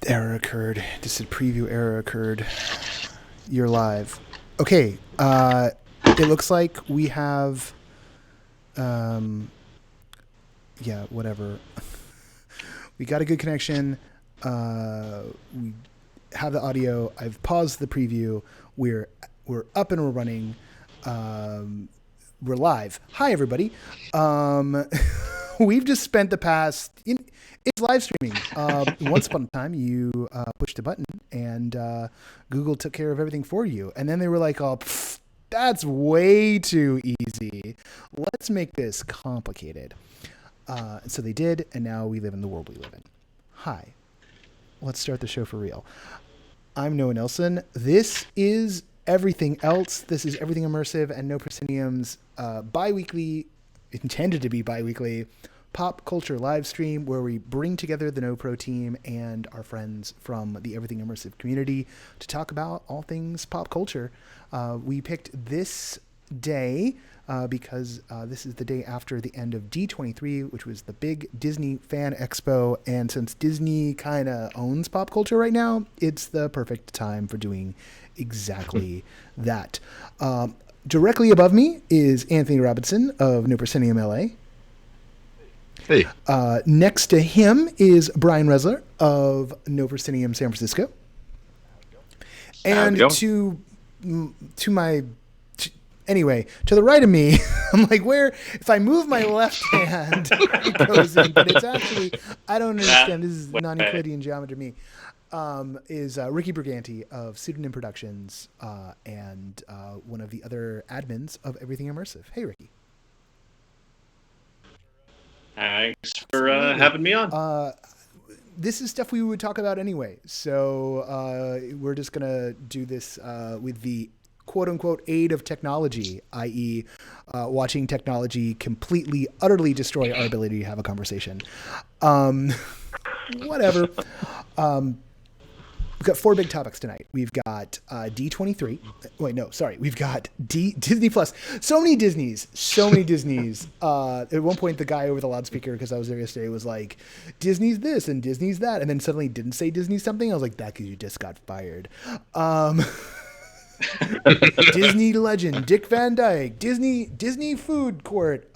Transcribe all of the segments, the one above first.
Error occurred. Just a preview error occurred. You're live. Okay. It looks like we have. Yeah, whatever. We got a good connection. We have the audio. I've paused the preview. We're up and we're running. We're live. Hi, everybody. We've just spent the past. It's live streaming. Once upon a time, you pushed a button and Google took care of everything for you. And then they were like, "Oh, that's way too easy. Let's make this complicated." And so they did, and now we live in the world we live in. Hi. Let's start the show for real. I'm Noah Nelson. This is Everything Else. This is Everything Immersive and No Proscenium's bi-weekly, intended to be bi-weekly, pop culture live stream where we bring together the NoPro team and our friends from the Everything Immersive community to talk about all things pop culture. We picked this day because this is the day after the end of D23, which was the big Disney Fan Expo. And since Disney kind of owns pop culture right now, it's the perfect time for doing exactly that. Directly above me is Anthony Robinson of No Proscenium LA. Hey. Next to him is Brian Resler of No Proscenium San Francisco. And to the right of me, I'm like, where? If I move my left hand, it goes in. But it's actually, I don't understand. This is non-Euclidean geometry to me. Is Ricky Brigante of Pseudonym Productions and one of the other admins of Everything Immersive. Hey, Ricky. Thanks for having me on. This is stuff we would talk about anyway. So we're just going to do this with the quote-unquote aid of technology, i.e. Watching technology completely, utterly destroy our ability to have a conversation. Whatever. We've got 4 big topics tonight. We've got D23. Wait, no, sorry. We've got Disney Plus. So many Disneys. At one point, the guy over the loudspeaker, because I was there yesterday, was like, Disney's this and Disney's that. And then suddenly didn't say Disney something. I was like, that because you just got fired. Disney legend, Dick Van Dyke, Disney food court.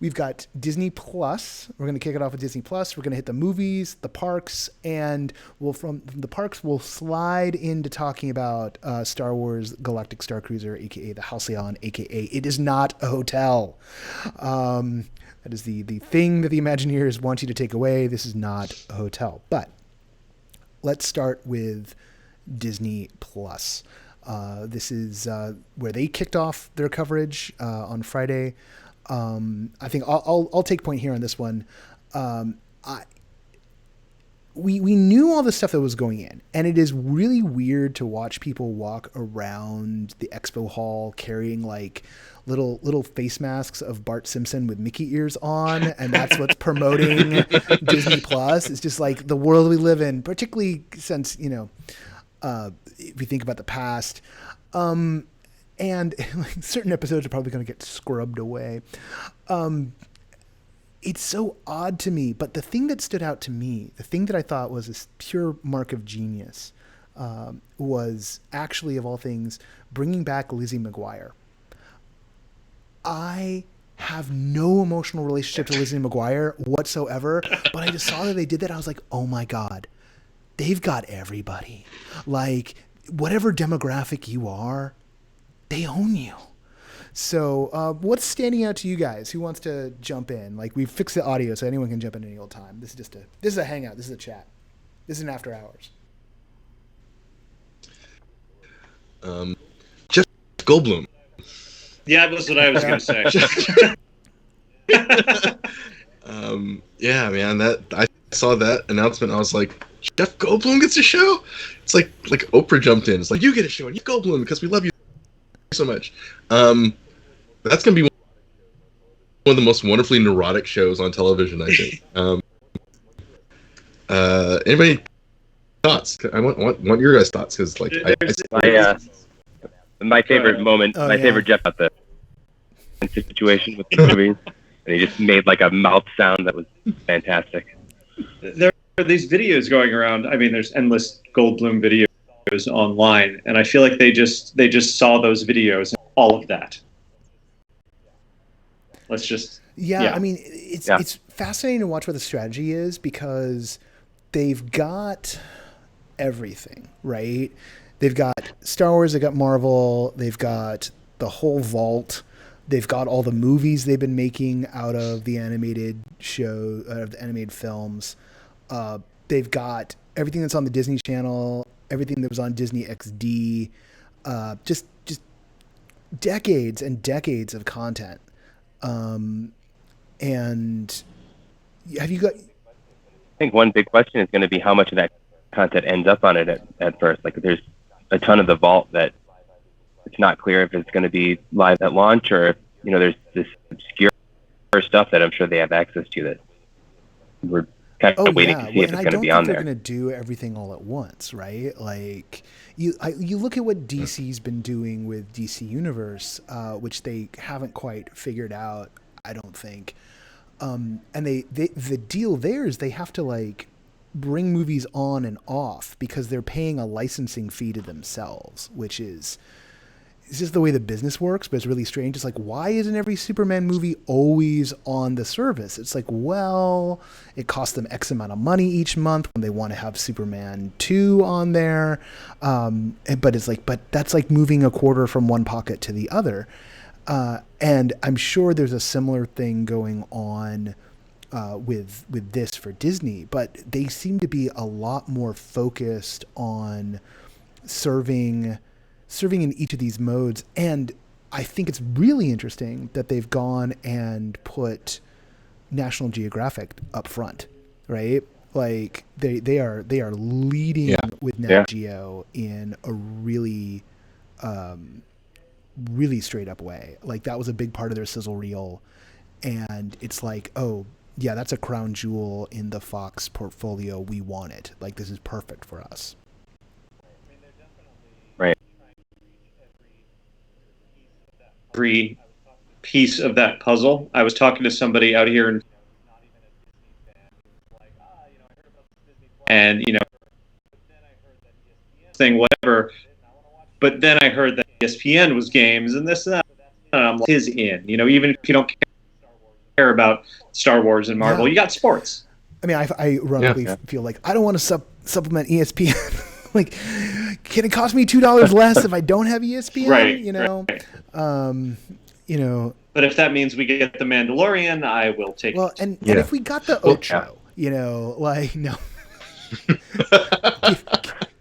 We've got Disney Plus. We're going to kick it off with Disney Plus. We're going to hit the movies, the parks, and from the parks, we'll slide into talking about Star Wars Galactic Star Cruiser, a.k.a. the Halcyon, a.k.a. it is not a hotel. That is the thing that the Imagineers want you to take away. This is not a hotel. But let's start with Disney Plus. This is where they kicked off their coverage on Friday. I think I'll take point here on this one. We knew all the stuff that was going in, and it is really weird to watch people walk around the expo hall carrying like little face masks of Bart Simpson with Mickey ears on, and that's what's promoting Disney Plus. It's just like the world we live in, particularly since, if you think about the past. And like, certain episodes are probably going to get scrubbed away. It's so odd to me. But the thing that stood out to me, the thing that I thought was a pure mark of genius, was actually, of all things, bringing back Lizzie McGuire. I have no emotional relationship to Lizzie McGuire whatsoever, but I just saw that they did that. I was like, oh my God, they've got everybody. Like, whatever demographic you are, they own you. So what's standing out to you guys? Who wants to jump in? Like, we've fixed the audio so anyone can jump in any old time. This is a hangout. This is a chat. This is an after hours. Jeff Goldblum. Yeah, that's what I was going to say. Yeah, man, I saw that announcement. I was like, Jeff Goldblum gets a show? It's like Oprah jumped in. It's like, you get a show and you Goldblum because we love you so much. That's gonna be one of the most wonderfully neurotic shows on television, I think. Anybody thoughts? I want your guys' thoughts, because like my favorite moment, favorite Jeff at the situation with the movies, and he just made like a mouth sound that was fantastic. There's these videos going around. I mean, there's endless Goldblum videos online, and I feel like they just saw those videos and all of that. Let's just yeah. I mean, it's fascinating to watch what the strategy is, because they've got everything, right? They've got Star Wars, they've got Marvel, they've got the whole vault, they've got all the movies they've been making out of the animated show, out of the animated films. They've got everything that's on the Disney Channel, everything that was on Disney XD, just decades and decades of content. And have you got? I think one big question is going to be how much of that content ends up on it at first. Like, there's a ton of the vault that it's not clear if it's going to be live at launch, or if, there's this obscure stuff that I'm sure they have access to that we're kind of waiting to see if it's going to be on there. They're going to do everything all at once, right? Like, you look at what DC's been doing with DC Universe, which they haven't quite figured out, I don't think. And the deal there is they have to, like, bring movies on and off because they're paying a licensing fee to themselves, which is it's just the way the business works, but it's really strange. It's like, why isn't every Superman movie always on the service? It's like, well, it costs them X amount of money each month when they want to have Superman 2 on there. But it's like, but that's like moving a quarter from one pocket to the other. And I'm sure there's a similar thing going on with this for Disney, but they seem to be a lot more focused on serving in each of these modes. And I think it's really interesting that they've gone and put National Geographic up front, right? Like they are leading with Nat Geo in a really really straight up way. Like, that was a big part of their sizzle reel, and it's like, oh yeah, that's a crown jewel in the Fox portfolio. We want it. Like, this is perfect for us. Right. Every piece of that puzzle. I was talking to somebody out here and thing, whatever. But then I heard that ESPN was games and this and that. And I'm like, is in. Even if you don't care about Star Wars and Marvel, you got sports. I mean, I ironically feel like I don't want to supplement ESPN. Like, can it cost me $2 less if I don't have ESPN? Right. But if that means we get the Mandalorian, I will take it. Well, and if we got the Ocho, like, no.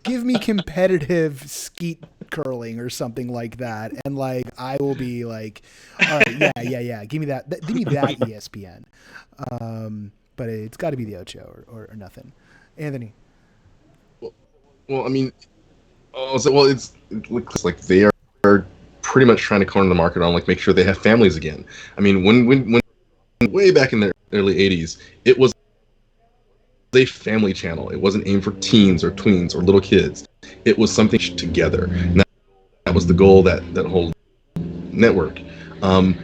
give me competitive skeet curling or something like that, and like I will be like, all right, yeah, give me that ESPN. But it's got to be the Ocho or nothing. Anthony. Well, I mean, it looks like they are pretty much trying to corner the market on, like, make sure they have families again. I mean, when way back in the early '80s, it was a family channel. It wasn't aimed for teens or tweens or little kids. It was something together. And that was the goal, that whole network. And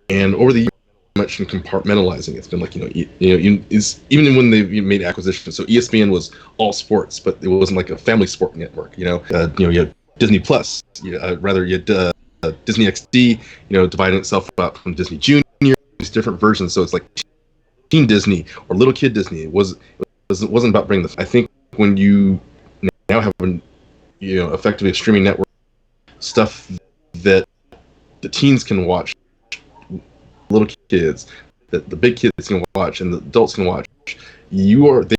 over the years, much in compartmentalizing. It's been like, even when they made acquisitions. So ESPN was all sports, but it wasn't like a family sport network. You had Disney Plus. You had Disney XD. Dividing itself out from Disney Junior. These different versions. So it's like Teen Disney or Little Kid Disney. It wasn't about bringing I think when you now have effectively a streaming network, stuff that the teens can watch, little kids, that the big kids can watch, and the adults can watch. You are there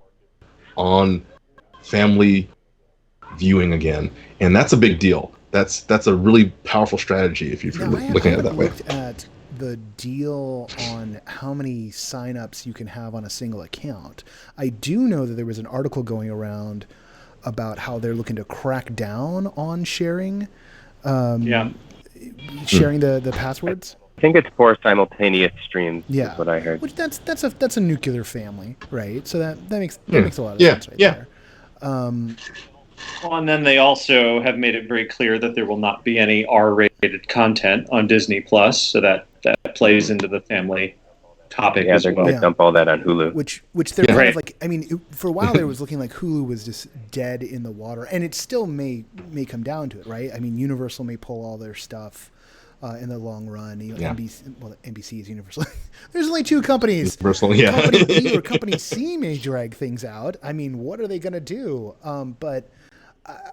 on family viewing again, and that's a big deal. That's a really powerful strategy if you're looking at it that way. At the deal on how many signups you can have on a single account. I do know that there was an article going around about how they're looking to crack down on sharing. Sharing the passwords. I think it's for simultaneous streams. Yeah, is what I heard. Which that's a nuclear family, right? So that makes a lot of sense right there. Well, and then they also have made it very clear that there will not be any R-rated content on Disney Plus, so that plays into the family topic Yeah, as they're well. going to dump all that on Hulu. Which they're kind Right. of like. I mean, for a while there was looking like Hulu was just dead in the water, and it still may come down to it, right? I mean, Universal may pull all their stuff in the long run. You know, Yeah. NBC is Universal. There's only two companies. Universal, yeah. Company B or Company C may drag things out. I mean, what are they going to do? But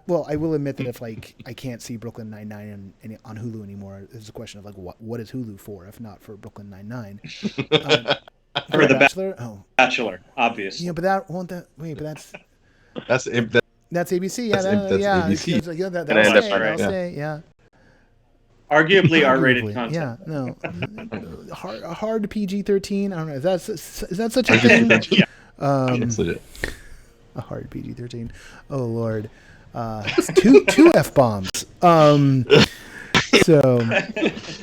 well, I will admit that if like I can't see Brooklyn Nine-Nine on Hulu anymore, it's a question of like what is Hulu for if not for Brooklyn Nine-Nine? For the Bachelor? Oh, Bachelor, obviously. yeah, but that won't that wait, but that's that's ABC. Yeah, that's yeah, ABC. it's like, yeah, Gonna that'll end up stay. on- That'll yeah. stay. Yeah. Arguably R-rated Arguably, content. Yeah, no, hard PG-13. I don't know. Is that such a thing? Yeah. That's legit. A hard PG-13. Oh Lord, it's two f-bombs. So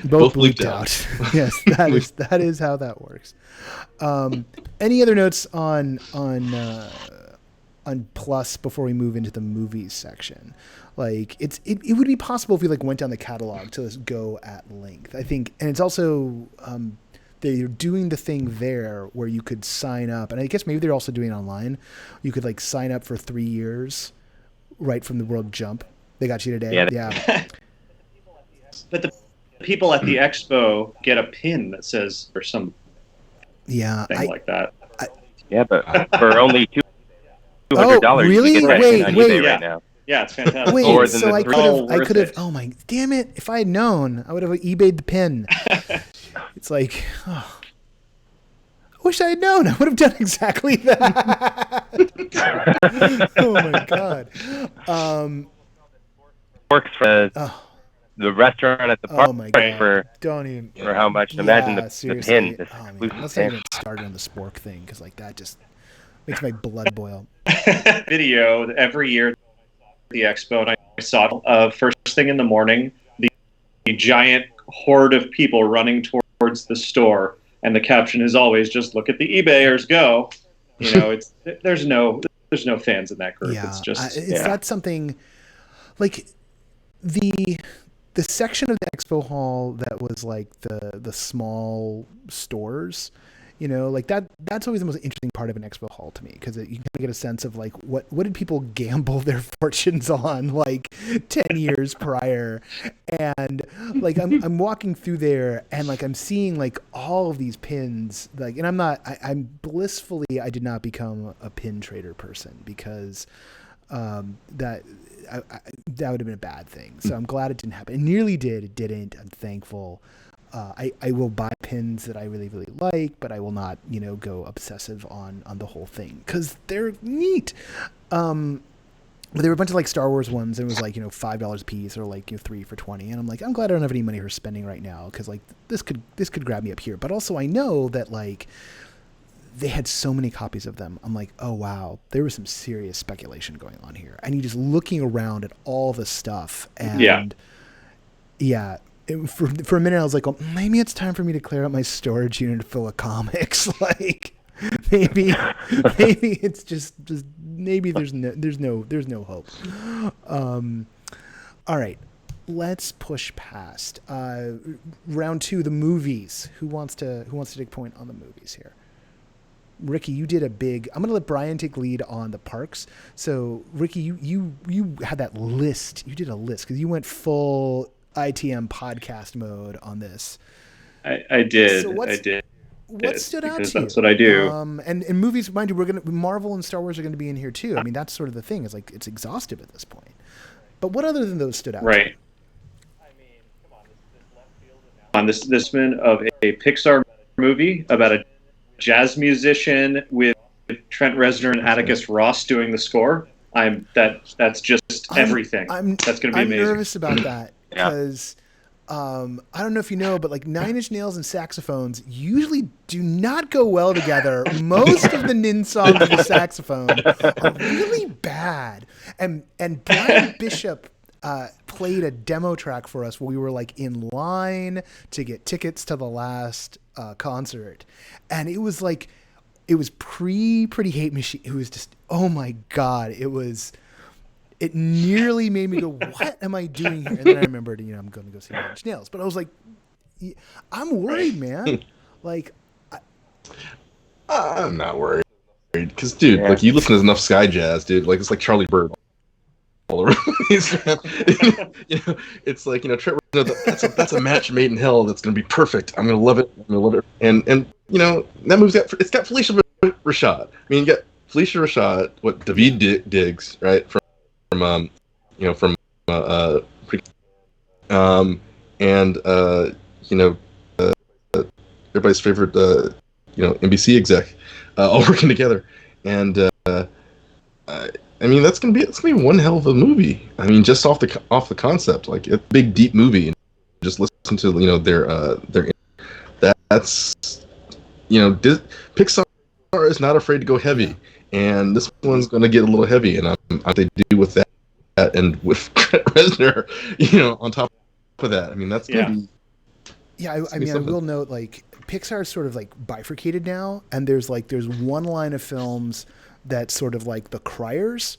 both bleeped bleeped out. Yes, that is how that works. Any other notes on Plus before we move into the movies section? Like it would be possible if we like went down the catalog to just go at length. I think, and it's also they're doing the thing there where you could sign up, and I guess maybe they're also doing it online. You could like sign up for 3 years, right from the World Jump. They got you today. Yeah. But the people at the expo get a pin that says or something Yeah. like that. Yeah, but for only $200, really? you get that Wait, on wait. eBay Yeah. right now. Yeah, it's fantastic. Wait, More than so the I three. could have, All I worth could have. it. Oh my, damn it! If I had known, I would have eBayed the pin. It's like, oh, I wish I had known. I would have done exactly that. Oh my god. Works for the restaurant at the park Oh my god. for Don't even. for how much? Imagine the seriously. pin. This Oh, man. exclusive Let's not pin. even start on the spork thing because like that just makes my blood boil. Video every year at the expo, and I saw first thing in the morning, the giant horde of people running towards the store, and the caption is always just "Look at the eBayers go." You know, it's there's no fans in that group. Yeah, It's just is that something like the section of the expo hall that was like the small stores, you know, like that's always the most interesting part of an expo hall to me because you can get a sense of like what did people gamble their fortunes on like 10 years prior, and like I'm walking through there and like I'm seeing like all of these pins, like, and I'm blissfully I did not become a pin trader person because that would have been a bad thing. So I'm glad it didn't happen. It nearly did. It didn't. I'm thankful. I will buy pins that I really, really like, but I will not, you know, go obsessive on the whole thing because they're neat. But there were a bunch of like Star Wars ones, and it was like, you know, $5 a piece or like, you know, 3 for $20. And I'm like, I'm glad I don't have any money for spending right now because like this could grab me up here. But also I know that like they had so many copies of them. I'm like, oh wow, there was some serious speculation going on here. And you just looking around at all the stuff, and for a minute I was like, well, maybe it's time for me to clear out my storage unit full of comics. Like maybe it's just maybe there's no hope. All right. Let's push past round 2, the movies. Who wants to take point on the movies here? Ricky, you did a big. I'm going to let Brian take lead on the parks. So, Ricky, you had that list. You did a list because you went full ITM podcast mode on this. I did. So I did. What stood out Because to you? that's what I do. And movies, mind you, Marvel and Star Wars are going to be in here too. I mean, that's sort of the thing. It's like it's exhaustive at this point. But what other than those stood out? Right. On this one of a Pixar movie about a jazz musician with Trent Reznor and Atticus Ross doing the score. That's just everything. That's going to be amazing. I'm nervous about that because I don't know if you know, but like 9 Inch Nails and saxophones usually do not go well together. Most of the Nin songs with the saxophone are really bad. And Brian Bishop played a demo track for us where we were like in line to get tickets to the last concert, and it was like Pretty Hate Machine. It was just, oh my god, it nearly made me go, what am I doing here? And then I remembered, you know, I'm going to go see 9 Inch Nails, but I was like, I'm worried, man. Like I'm not worried. Because, dude, Yeah. like, you listen to enough Sky Jazz, dude. Like, it's like Charlie Bird all over the place, man. It's like, Trent Reznor, that's a match made in hell that's going to be perfect. I'm going to love it. I'm going to love it. And that movie's got Felicia Rashad. I mean, you got Felicia Rashad, what David Diggs, right? From and everybody's favorite NBC exec, all working together, and I mean that's gonna be one hell of a movie. I mean, just off the concept, like a big deep movie, and just listen to their that's Pixar is not afraid to go heavy, and this one's gonna get a little heavy, and I'm they do with that and with Reznor, on top of that. I mean, that's gonna be. Yeah, I mean, I will note, like, Pixar is sort of like bifurcated now, and there's one line of films that's sort of like the criers,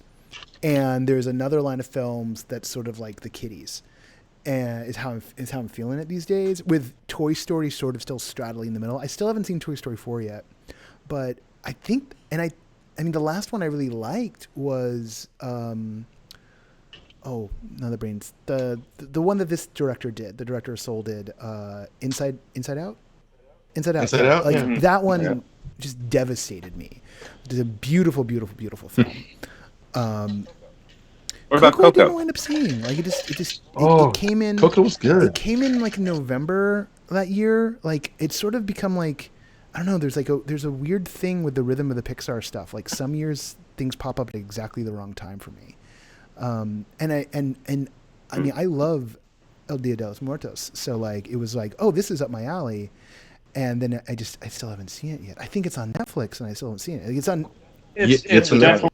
and there's another line of films that's sort of like the kiddies, and is how I'm feeling it these days. With Toy Story sort of still straddling in the middle. I still haven't seen Toy Story 4 yet, but I think, and I mean, the last one I really liked was. Oh, no, the brains. The one that this director did, the director of Soul did, Inside Out. Inside Out. Like Yeah. that one just devastated me. It's a beautiful, beautiful, beautiful film. What about Coco? I Coco? didn't wind up seeing. Like it came in. Coco was good. It came in like November that year. Like it's sort of become like, I don't know. There's a weird thing with the rhythm of the Pixar stuff. Like some years things pop up at exactly the wrong time for me. And I mean, I love El Dia de los Muertos. So like, it was like, oh, this is up my alley. And then I still haven't seen it yet. I think it's on Netflix and I still haven't seen it. Like, it's on. It's definitely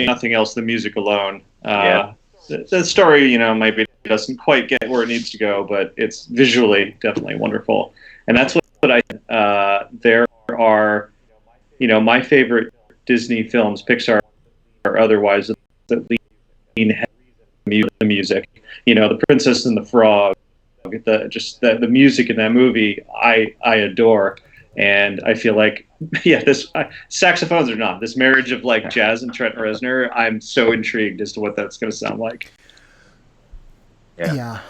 nothing else. The music alone. The story, maybe doesn't quite get where it needs to go, but it's visually definitely wonderful. And that's what there are, my favorite Disney films, Pixar or otherwise, that lean heavy the music. The Princess and the Frog, the music in that movie, I adore, and I feel like this saxophones or not, this marriage of like jazz and Trent Reznor, I'm so intrigued as to what that's going to sound like. Yeah,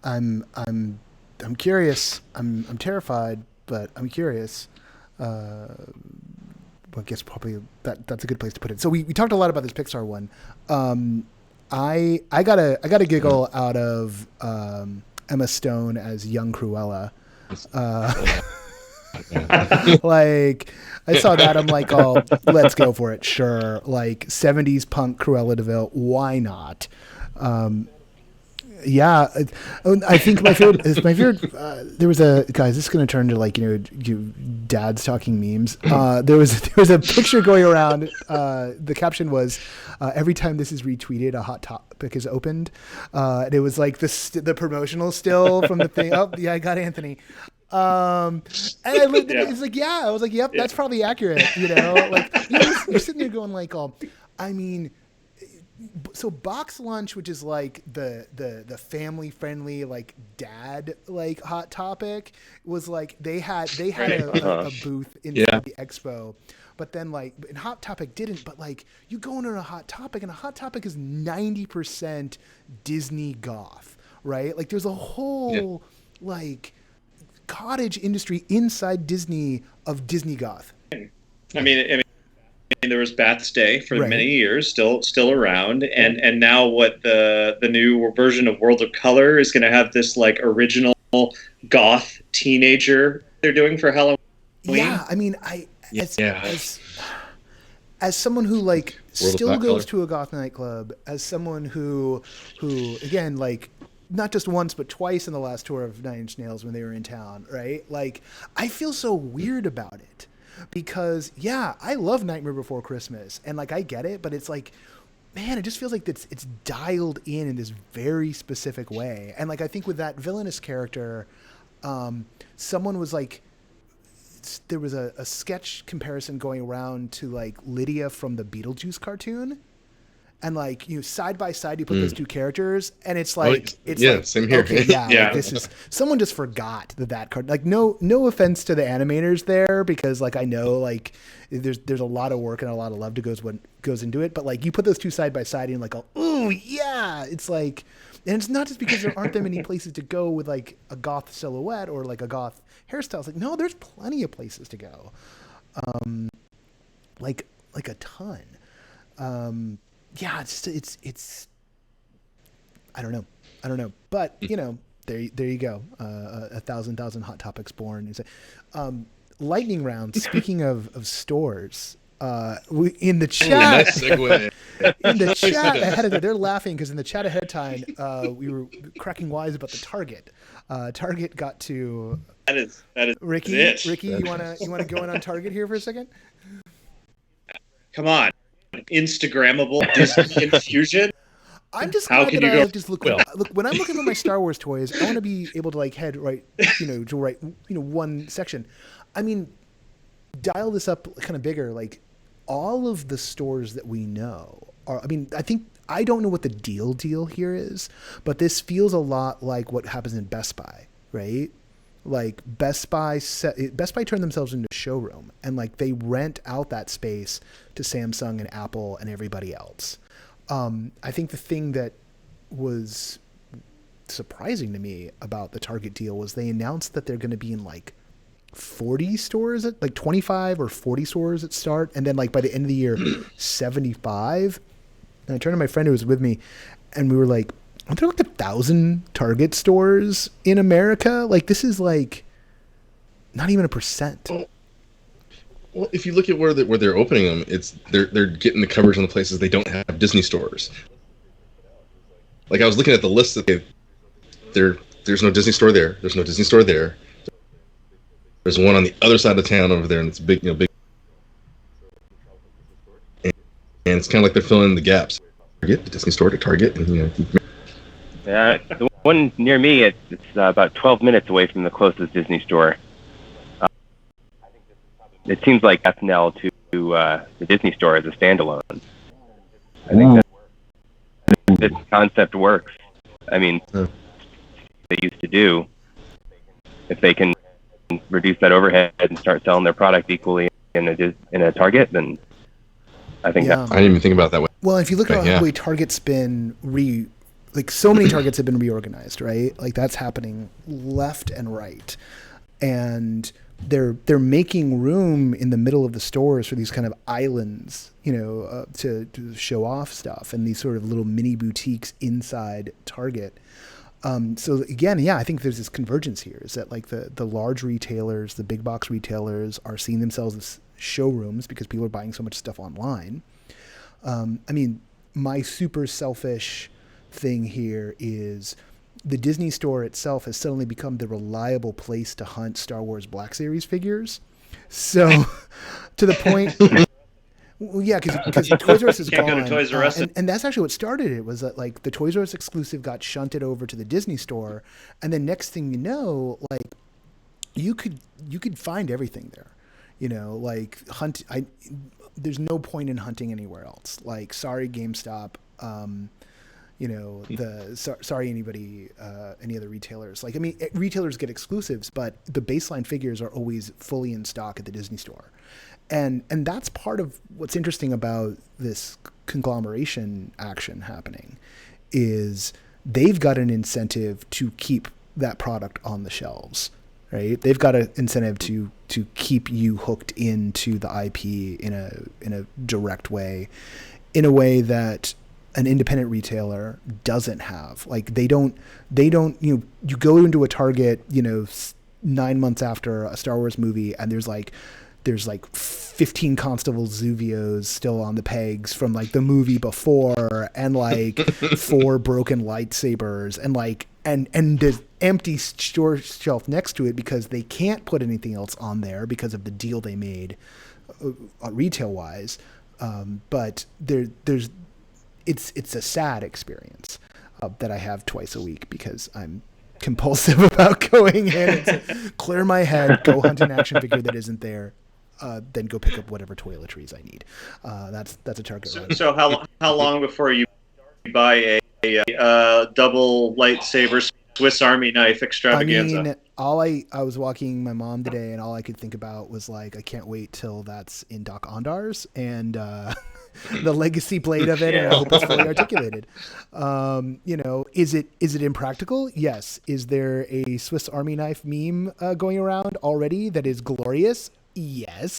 I'm curious. I'm terrified, but I'm curious. I guess probably that's a good place to put it. So we talked a lot about this Pixar one. I got a giggle out of Emma Stone as young Cruella. Like I saw that, I'm like, oh, let's go for it. Sure, like 70s punk Cruella DeVille. Why not? Yeah, I think my favorite. There was a guys. This is going to turn to like dads talking memes. There was a picture going around. The caption was, "Every time this is retweeted, a hot topic is opened." And it was like the promotional still from the thing. Oh yeah, I got Anthony. And I looked at it. It's like I was like, yep, that's probably accurate. Like you're sitting there going like, oh, I mean. So Box Lunch, which is like the family friendly like dad like Hot Topic, was like they had a booth inside the Expo, but then like and Hot Topic didn't. But like you go into a Hot Topic and a Hot Topic is 90% Disney goth, right? Like there's a whole like cottage industry inside Disney of Disney goth. I mean, there was Bats Day for many years, still around, and now what the new version of World of Color is going to have this like original goth teenager they're doing for Halloween. Yeah, I mean, as someone who like still goes to a goth nightclub, as someone who again like not just once but twice in the last tour of Nine Inch Nails when they were in town, right? Like I feel so weird about it. Because I love Nightmare Before Christmas, and like I get it, but it's like, man, it just feels like it's dialed in this very specific way. And like I think with that villainous character, someone was like, there was a sketch comparison going around to like Lydia from the Beetlejuice cartoon, and like side by side you put those two characters, and it's like same here. Okay, yeah, Yeah. like this is someone just forgot that card. Like no offense to the animators there, because like I know like there's a lot of work and a lot of love goes into it, but like you put those two side by side and like oh yeah, it's like, and it's not just because there aren't that many places to go with like a goth silhouette or like a goth hairstyle. It's like no, there's plenty of places to go, like a ton. Yeah, it's I don't know, but there you go. 1,000 hot topics born. Lightning round. Speaking of stores, in the chat, nice segue. In the chat ahead of it, they're laughing because in the chat ahead of time, we were cracking wise about the Target. Target got to. That is Ricky. it. Ricky, you wanna go in on Target here for a second? Come on, Instagrammable Disney infusion. I'm just How glad can that you I go- just look when I'm looking at my Star Wars toys, I want to be able to like head right, to write one section. I mean, dial this up kind of bigger. Like all of the stores that we know are. I mean, I don't know what the deal here is, but this feels a lot like what happens in Best Buy, right? Like Best Buy turned themselves into a showroom, and like they rent out that space to Samsung and Apple and everybody else. I think the thing that was surprising to me about the Target deal was they announced that they're going to be in like 40 stores at like 25 or 40 stores at start, and then like by the end of the year 75. And I turned to my friend who was with me, and we were like, aren't there like 1,000 Target stores in America? Like this is like not even 1%. Well, if you look at where they're opening them, they're getting the coverage on the places they don't have Disney stores. Like I was looking at the list that there's no Disney store there. There's no Disney store there. There's one on the other side of town over there, and it's big, big. And it's kind of like they're filling in the gaps. Target, the Disney store to Target, and Yeah, the one near me, it's about 12 minutes away from the closest Disney store. It seems like FNL to the Disney store as a standalone. I think that this concept works. I mean, they used to do. If they can reduce that overhead and start selling their product equally in a Target, then I think Yeah. I didn't even think about it that way. Well, if you look at Yeah. the way Target's been like so many Targets have been reorganized, right? Like that's happening left and right. And they're making room in the middle of the stores for these kind of islands, to show off stuff, and these sort of little mini boutiques inside Target. So again, yeah, I think there's this convergence here, is that like the large retailers, the big box retailers are seeing themselves as showrooms because people are buying so much stuff online. I mean, my super selfish thing here is the Disney store itself has suddenly become the reliable place to hunt Star Wars Black Series figures. So to the point, well, yeah, because Toys R Us is Can't gone. go to Toys R Us. And that's actually what started it, was that like the Toys R Us exclusive got shunted over to the Disney store. And then next thing you know, like you could find everything there, like there's no point in hunting anywhere else. Like, sorry, GameStop, sorry, anybody, any other retailers. Like, I mean, retailers get exclusives, but the baseline figures are always fully in stock at the Disney store. And that's part of what's interesting about this conglomeration action happening, is they've got an incentive to keep that product on the shelves, right? They've got an incentive to keep you hooked into the IP in a direct way, in a way that an independent retailer doesn't have. Like they don't, you go into a Target, 9 months after a Star Wars movie, and there's like 15 Constable Zuvios still on the pegs from like the movie before, and like 4 broken lightsabers, and like, and the empty store shelf next to it because they can't put anything else on there because of the deal they made retail wise. But it's a sad experience that I have twice a week because I'm compulsive about going in and clear my head, go hunt an action figure that isn't there. then go pick up whatever toiletries I need. That's a target run. So how long before you buy a double lightsaber Swiss Army knife extravaganza? I mean, I was walking my mom today, and all I could think about was like, I can't wait till that's in Doc Ondar's and the legacy blade of it, and I hope it's fully articulated. Is it impractical? Yes. Is there a Swiss Army knife meme going around already that is glorious? Yes.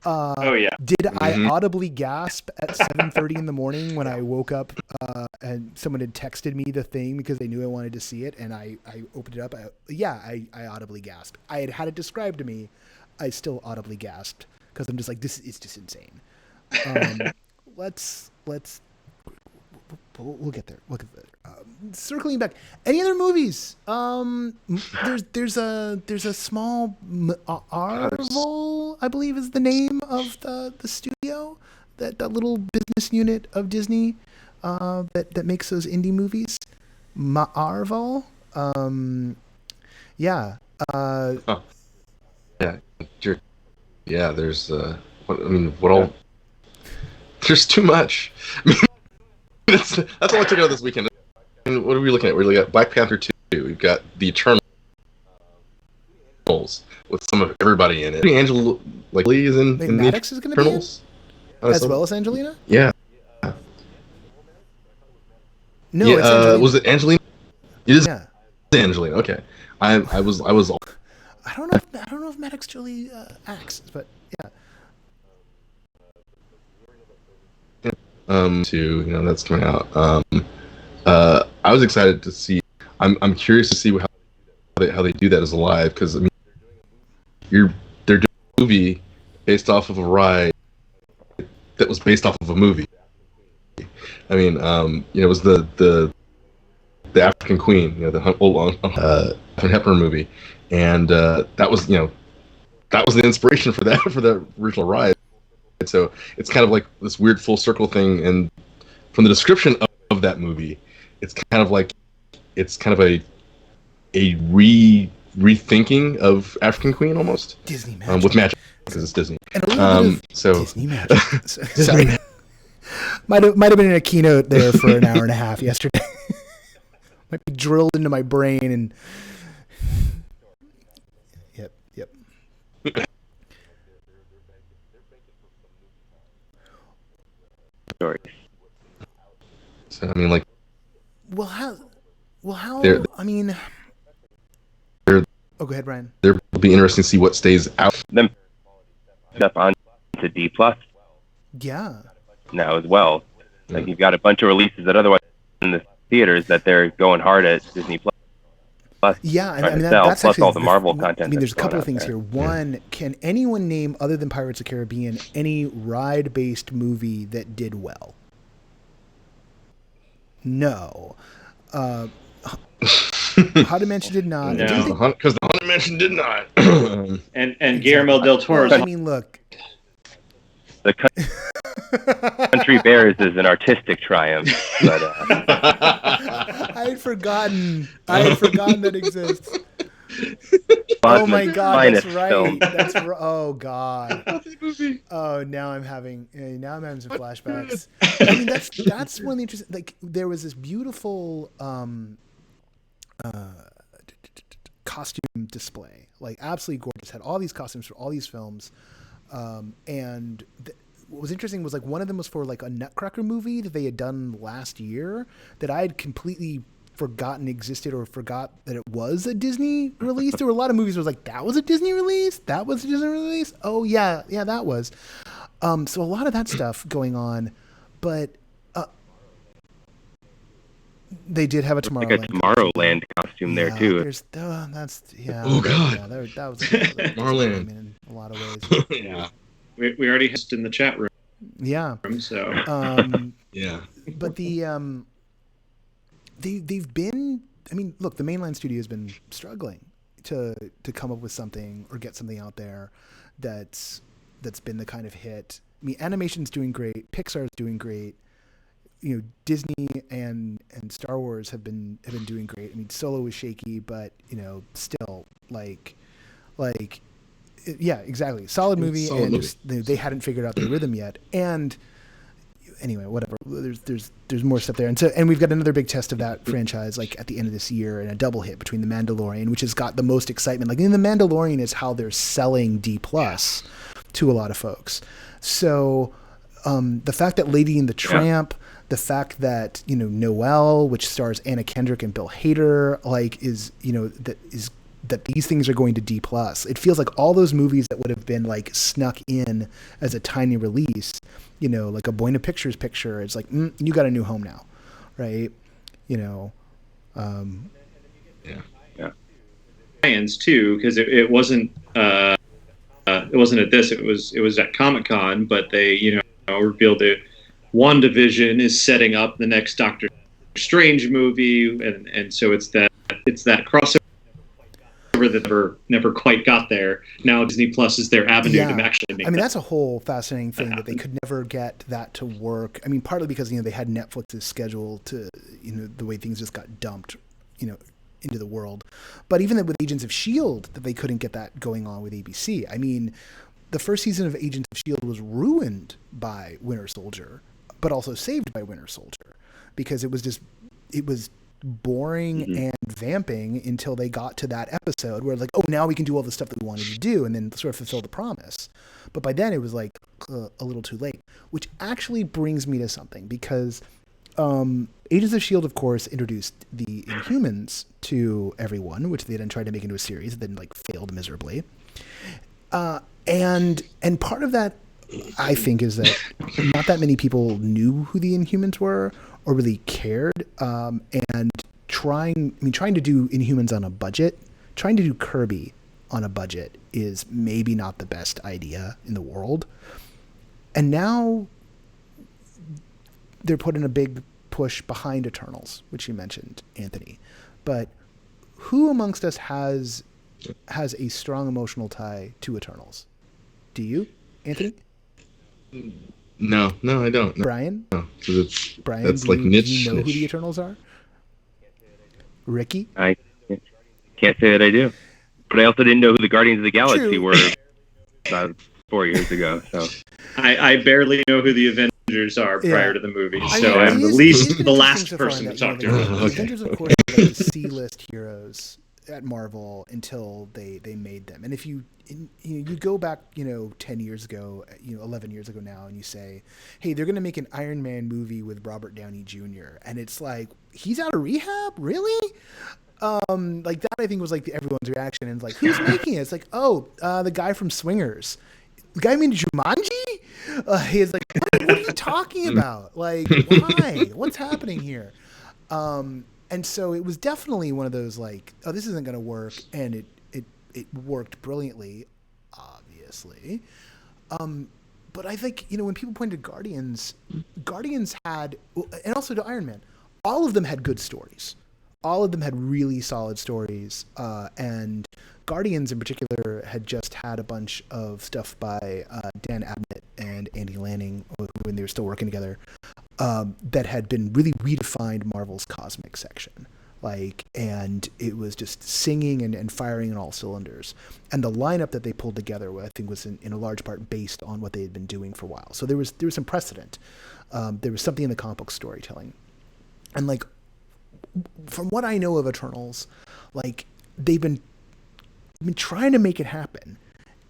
Oh yeah. Did I audibly gasp at 7:30 in the morning when I woke up and someone had texted me the thing because they knew I wanted to see it, and I opened it up? I audibly gasped. I had had it described to me. I still audibly gasped because I'm just like, this is just insane. We'll get there. We'll get there. Circling back, any other movies? There's a small Arvel, I believe is the name of the studio, that little business unit of Disney that makes those indie movies. Arvel. Yeah. Yeah. There's what all? There's too much. That's all I took out this weekend. And what are we looking at? We're looking at Black Panther 2. We've got The Eternals with some of everybody in it. Angela Lee is in Maddox The is going to be in? As well as Angelina? Yeah. No, it's Angelina. Was it Angelina? It is. Yeah. Angelina. Okay. I was. I don't know if Maddox Jolie acts, but yeah. That's coming out. I was excited to see. I'm curious to see how they do that as a live, because they're doing a movie based off of a ride that was based off of a movie. It was the African Queen, the old Hepburn movie, and that was the inspiration for the original ride. So it's kind of like this weird full circle thing, and from the description of that movie, it's kind of a rethinking of African Queen almost. Disney magic. With magic, because it's Disney. And a little bit of Disney magic. Sorry. might have been in a keynote there for an hour and a half yesterday. Might be drilled into my brain and. Yep. Stories. So how? Oh, go ahead, Ryan. There will be interesting to see what stays out. Them up on to D+ Yeah. now as well. Like, you've got a bunch of releases that otherwise in the theaters that they're going hard at Disney+. Yeah, plus that's actually all the Marvel content. There's a couple of things here. One, can anyone name, other than Pirates of the Caribbean, any ride-based movie that did well? No. Haunted Mansion did not. No, because the Haunted Mansion did not. and Guillermo del Toro's. Look. The Country Bears is an artistic triumph, but I had forgotten that exists. Oh my God, that's right. Film. Oh God. Oh, now I'm having some flashbacks. That's one of the interesting. Like, there was this beautiful costume display, like absolutely gorgeous. Had all these costumes for all these films, and what was interesting was, like, one of them was for like a Nutcracker movie that they had done last year that I had completely forgotten existed, or forgot that it was a Disney release. There were a lot of movies where it was like, that was a Disney release? That was a Disney release? Oh yeah, that was. So a lot of that stuff going on, but they did have a Tomorrowland. Like a Tomorrowland costume there too. Oh God. Yeah, that was Tomorrowland in a lot of ways. Yeah. We already had in the chat room. Yeah. So. Yeah. But they've been. I mean, look, the mainline studio has been struggling to come up with something or get something out there that's been the kind of hit. I mean, animation's doing great. Pixar's doing great. Disney and Star Wars have been doing great. I mean, Solo was shaky, but still like Yeah, exactly. Solid movie, Solid and movie. just they hadn't figured out their rhythm yet. And anyway, whatever. There's more stuff there, and we've got another big test of that franchise like at the end of this year, and a double hit between The Mandalorian, which has got the most excitement. Like, in The Mandalorian is how they're selling D+ to a lot of folks. So the fact that Lady and the Tramp, the fact that Noelle, which stars Anna Kendrick and Bill Hader, like that these things are going to D+. It feels like all those movies that would have been like snuck in as a tiny release, like a Buena Pictures picture. It's like, you got a new home now, right? Yeah. Science too, because it wasn't at this. It was at Comic-Con, but they revealed that WandaVision is setting up the next Doctor Strange movie, and so it's that crossover that never quite got there. Now Disney Plus is their avenue to actually make. I mean, that's a whole fascinating thing that they could never get that to work. I mean, partly because they had Netflix's schedule to the way things just got dumped into the world, but even with Agents of S.H.I.E.L.D. that they couldn't get that going on with ABC. I mean, the first season of Agents of S.H.I.E.L.D. was ruined by Winter Soldier, but also saved by Winter Soldier, because it was boring and vamping until they got to that episode where like, oh, now we can do all the stuff that we wanted to do and then sort of fulfill the promise. But by then it was like a little too late, which actually brings me to something, because Agents of S.H.I.E.L.D., of course, introduced the Inhumans to everyone, which they then tried to make into a series, then like failed miserably. And part of that, I think, is that not that many people knew who the Inhumans were or really cared. And trying to do Inhumans on a budget, trying to do Kirby on a budget is maybe not the best idea in the world. And now they're putting a big push behind Eternals, which you mentioned, Anthony. But who amongst us has a strong emotional tie to Eternals? Do you, Anthony? No, I don't. No. Brian? No, because Brian, that's like niche. Do you know who the Eternals are? Ricky? I can't say that I do, but I also didn't know who the Guardians of the Galaxy were about 4 years ago. So I barely know who the Avengers are prior to the movie, so I'm the last person to talk to. The Avengers, of course, are like the C-list heroes at Marvel until they made them. And if you go back 10 years ago, 11 years ago now, and you say, hey, they're going to make an Iron Man movie with Robert Downey Jr., and it's like, he's out of rehab, really? Like that, I think, was like everyone's reaction. And it's like, who's making it? It's like, the guy from Swingers. The guy made Jumanji? He's like, what are you talking about? Like, why? What's happening here? And so it was definitely one of those like, oh, this isn't going to work. And it worked brilliantly, obviously. But I think, when people point to Guardians had, and also to Iron Man, all of them had good stories. All of them had really solid stories. And Guardians in particular had just had a bunch of stuff by Dan Abnett and Andy Lanning when they were still working together, that had been really redefined Marvel's cosmic section. And it was just singing and firing on all cylinders. And the lineup that they pulled together, I think, was in a large part based on what they had been doing for a while. So there was some precedent. There was something in the comic book storytelling. And like, from what I know of Eternals, like they've been trying to make it happen.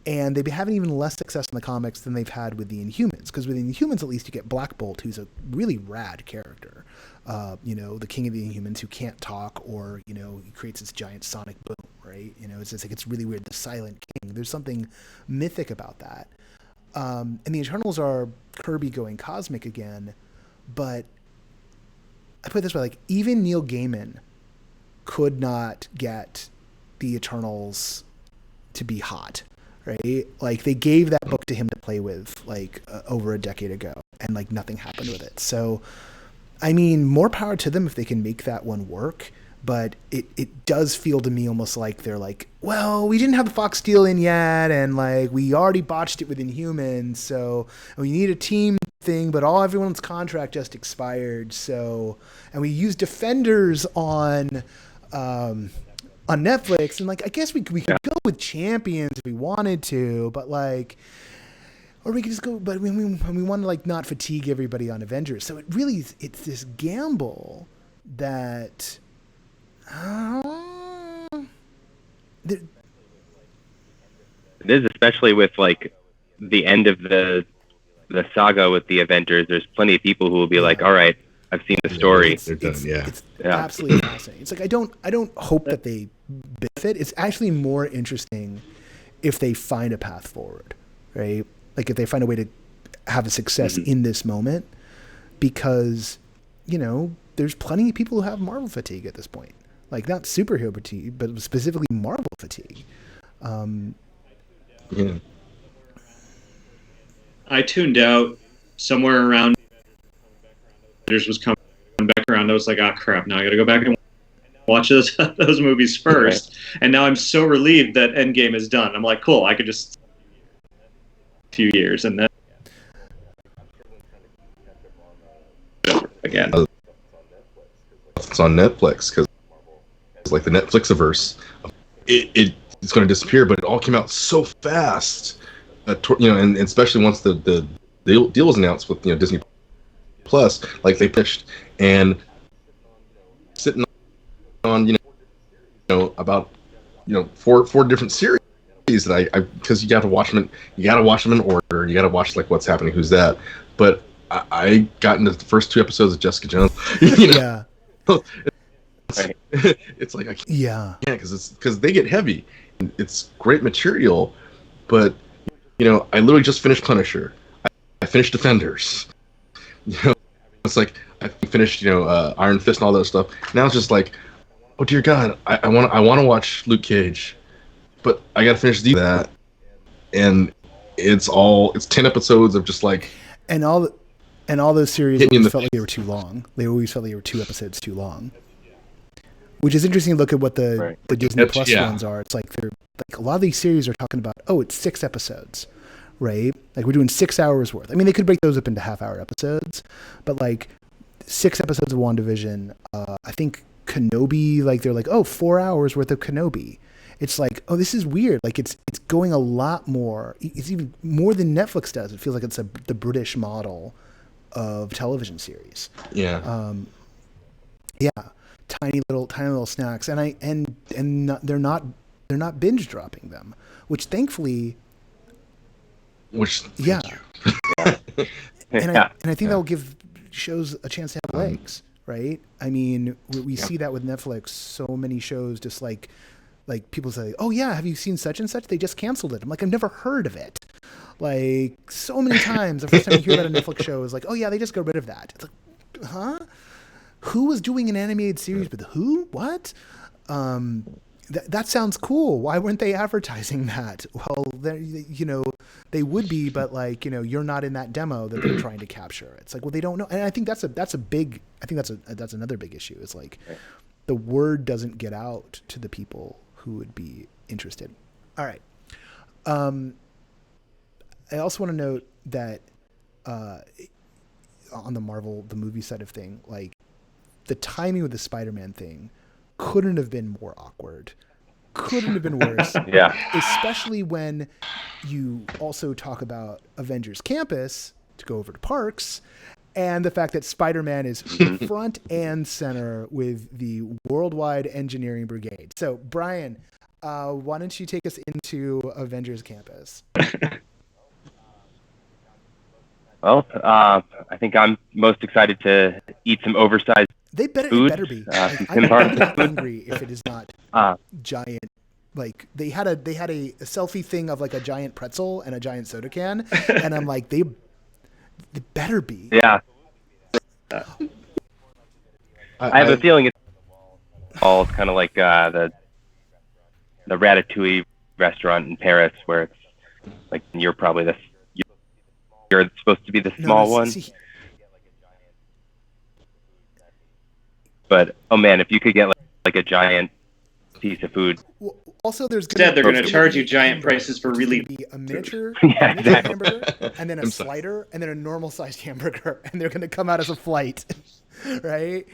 And they've been having even less success in the comics than they've had with the Inhumans. Because with the Inhumans, at least, you get Black Bolt, who's a really rad character. The king of the Inhumans who can't talk, or, he creates this giant sonic boom, right? It's just like, it's really weird. The Silent King. There's something mythic about that. And the Eternals are Kirby going cosmic again. But I put it this way, like, even Neil Gaiman could not get the Eternals to be hot. Right? Like, they gave that book to him to play with, like, over a decade ago, and, like, nothing happened with it. So, I mean, more power to them if they can make that one work, but it does feel to me almost like they're like, well, we didn't have the Fox deal in yet, and, like, we already botched it with Inhumans, so we need a team thing, but everyone's contract just expired, so, and we used Defenders on, on Netflix, and like I guess we could go with Champions if we wanted to, but like, or we could just go. But we want to like not fatigue everybody on Avengers, so it really it's this gamble that. It is, especially with like the end of the saga with the Avengers. There's plenty of people who will be like, "All right, I've seen the story." They're done. It's absolutely fascinating. It's like I don't hope that they biff it. It's actually more interesting if they find a path forward, right? Like if they find a way to have a success in this moment, because there's plenty of people who have Marvel fatigue at this point. Like not superhero fatigue, but specifically Marvel fatigue. Yeah. I tuned out somewhere around Avengers was coming back around. I was like, crap, now I got to go back and watch those movies first. Right. And now I'm so relieved that Endgame is done. I'm like, cool, I could just a few years and then again. It's on Netflix because it's like the Netflixiverse. It's going to disappear, but it all came out so fast. And especially once the deal was announced with Disney Plus, like they pitched and sitting on about four different series that I because you got to watch them in order. You got to watch like what's happening, who's that. But I got into the first 2 episodes of Jessica Jones. Yeah. It's like because they get heavy. It's great material, but I literally just finished Punisher. I finished Defenders. It's like I finished Iron Fist and all that stuff. Now it's just like, oh dear God, I want to watch Luke Cage, but I got to finish that, and it's 10 episodes of just like and all those series always felt like they were too long. They always felt like they were 2 episodes too long. Which is interesting to look at what the Disney Plus ones are. It's like they're like a lot of these series are talking about, it's 6 episodes, right? Like we're doing 6 hours worth. I mean, they could break those up into half-hour episodes, but like 6 episodes of WandaVision. I think Kenobi, like they're like, 4 hours worth of Kenobi. It's like, this is weird. Like it's going a lot more. It's even more than Netflix does. It feels like it's the British model of television series. Yeah. Yeah. Tiny little snacks, and they're not binge dropping them, which thankfully, and I think that will give shows a chance to have legs, right? I mean, we see that with Netflix. So many shows just like people say, "Oh yeah, have you seen such and such? They just canceled it." I'm like, I've never heard of it. Like so many times, the first time you hear about a Netflix show is like, "Oh yeah, they just got rid of that." It's like, huh? Who was doing an animated series with who? What? That sounds cool. Why weren't they advertising that? Well, they would be, but like, you're not in that demo that they're trying to capture. It's like, well, they don't know. And I think that's another big issue. Is like the word doesn't get out to the people who would be interested. All right. I also want to note that on the movie side of thing, like, the timing with the Spider-Man thing couldn't have been more awkward. Couldn't have been worse. Yeah. Especially when you also talk about Avengers Campus to go over to Parks, and the fact that Spider-Man is front and center with the Worldwide Engineering Brigade. So, Brian, why don't you take us into Avengers Campus? Well, I think I'm most excited to eat some oversized It better be. I'm angry if it is not giant. Like they had a selfie thing of like a giant pretzel and a giant soda can, and I'm like, they better be. Yeah. I have a feeling it's all kind of like the Ratatouille restaurant in Paris, where it's like you're probably you're supposed to be the small one. But oh man, if you could get like a giant piece of food. Well, also, they're going to charge you giant prices for really be a miniature, exactly. hamburger, and then a slider, and then a normal sized hamburger, and they're going to come out as a flight, right?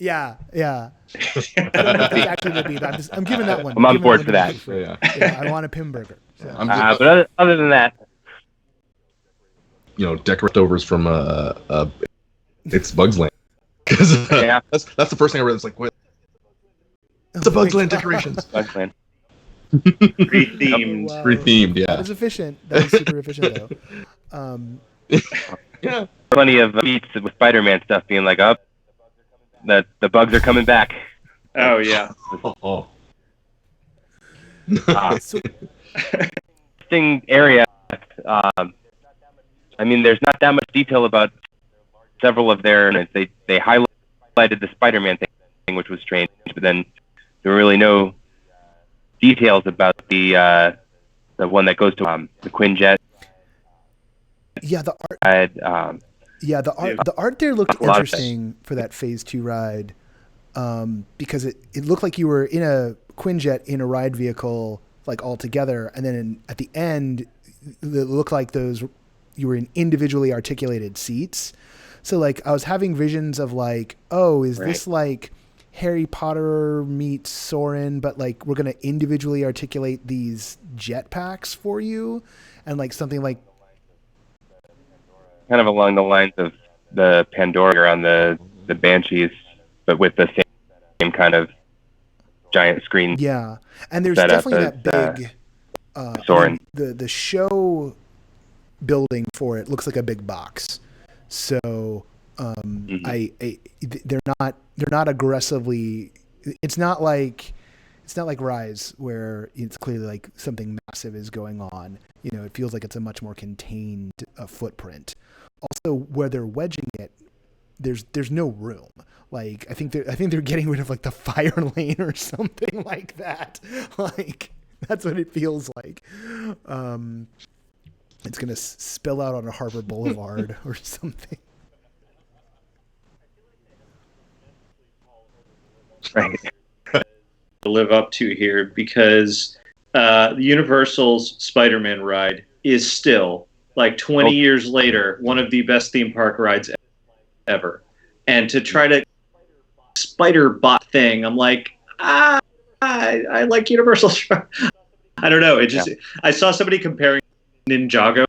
Yeah. I don't know if it's actually going to be, but I'm giving that one. I'm on giving board one for to that. free. Yeah. Yeah, I want a Pim burger. So. I'm But other than that, decorate overs from it's Bugs Land. yeah, that's the first thing I read. It's like, wait, it's a Bugs Land decorations. Bugs Land. Rethemed. Wow. Rethemed, yeah. That is efficient. That is super efficient, though. Yeah. Plenty of beats with Spider-Man stuff being like, up, that the bugs are coming back. Oh yeah. Oh. So, Interesting area. I mean, there's not that much detail about several of their. They highlighted the Spider-Man thing, which was strange, but then there were really no details about the one that goes to the Quinjet. yeah, the art. Ride, The art there looked A lot of interesting for that Phase 2 ride, because it looked like you were in a Quinjet in a ride vehicle, like all together, and then at the end, it looked like you were in individually articulated seats. So like I was having visions of like, oh, is this like Harry Potter meets Soren, but like we're gonna individually articulate these jetpacks for you, and like something like kind of along the lines of the Pandora on the Banshees, but with the same kind of giant screen. Yeah, and there's setup definitely as, that big Soren. the show building for it looks like a big box. So they're not aggressively. It's not like Rise where it's clearly like something massive is going on. It feels like it's a much more contained footprint. Also, where they're wedging it, there's no room. Like I think they're getting rid of like the fire lane or something like that. Like that's what it feels like. It's gonna spill out on a Harbor Boulevard or something. Right. To live up to here because Universal's Spider-Man ride is still like 20 years later one of the best theme park rides ever. And to try to spider bot thing, I'm like, I like Universal's. I don't know. I saw somebody comparing Ninjago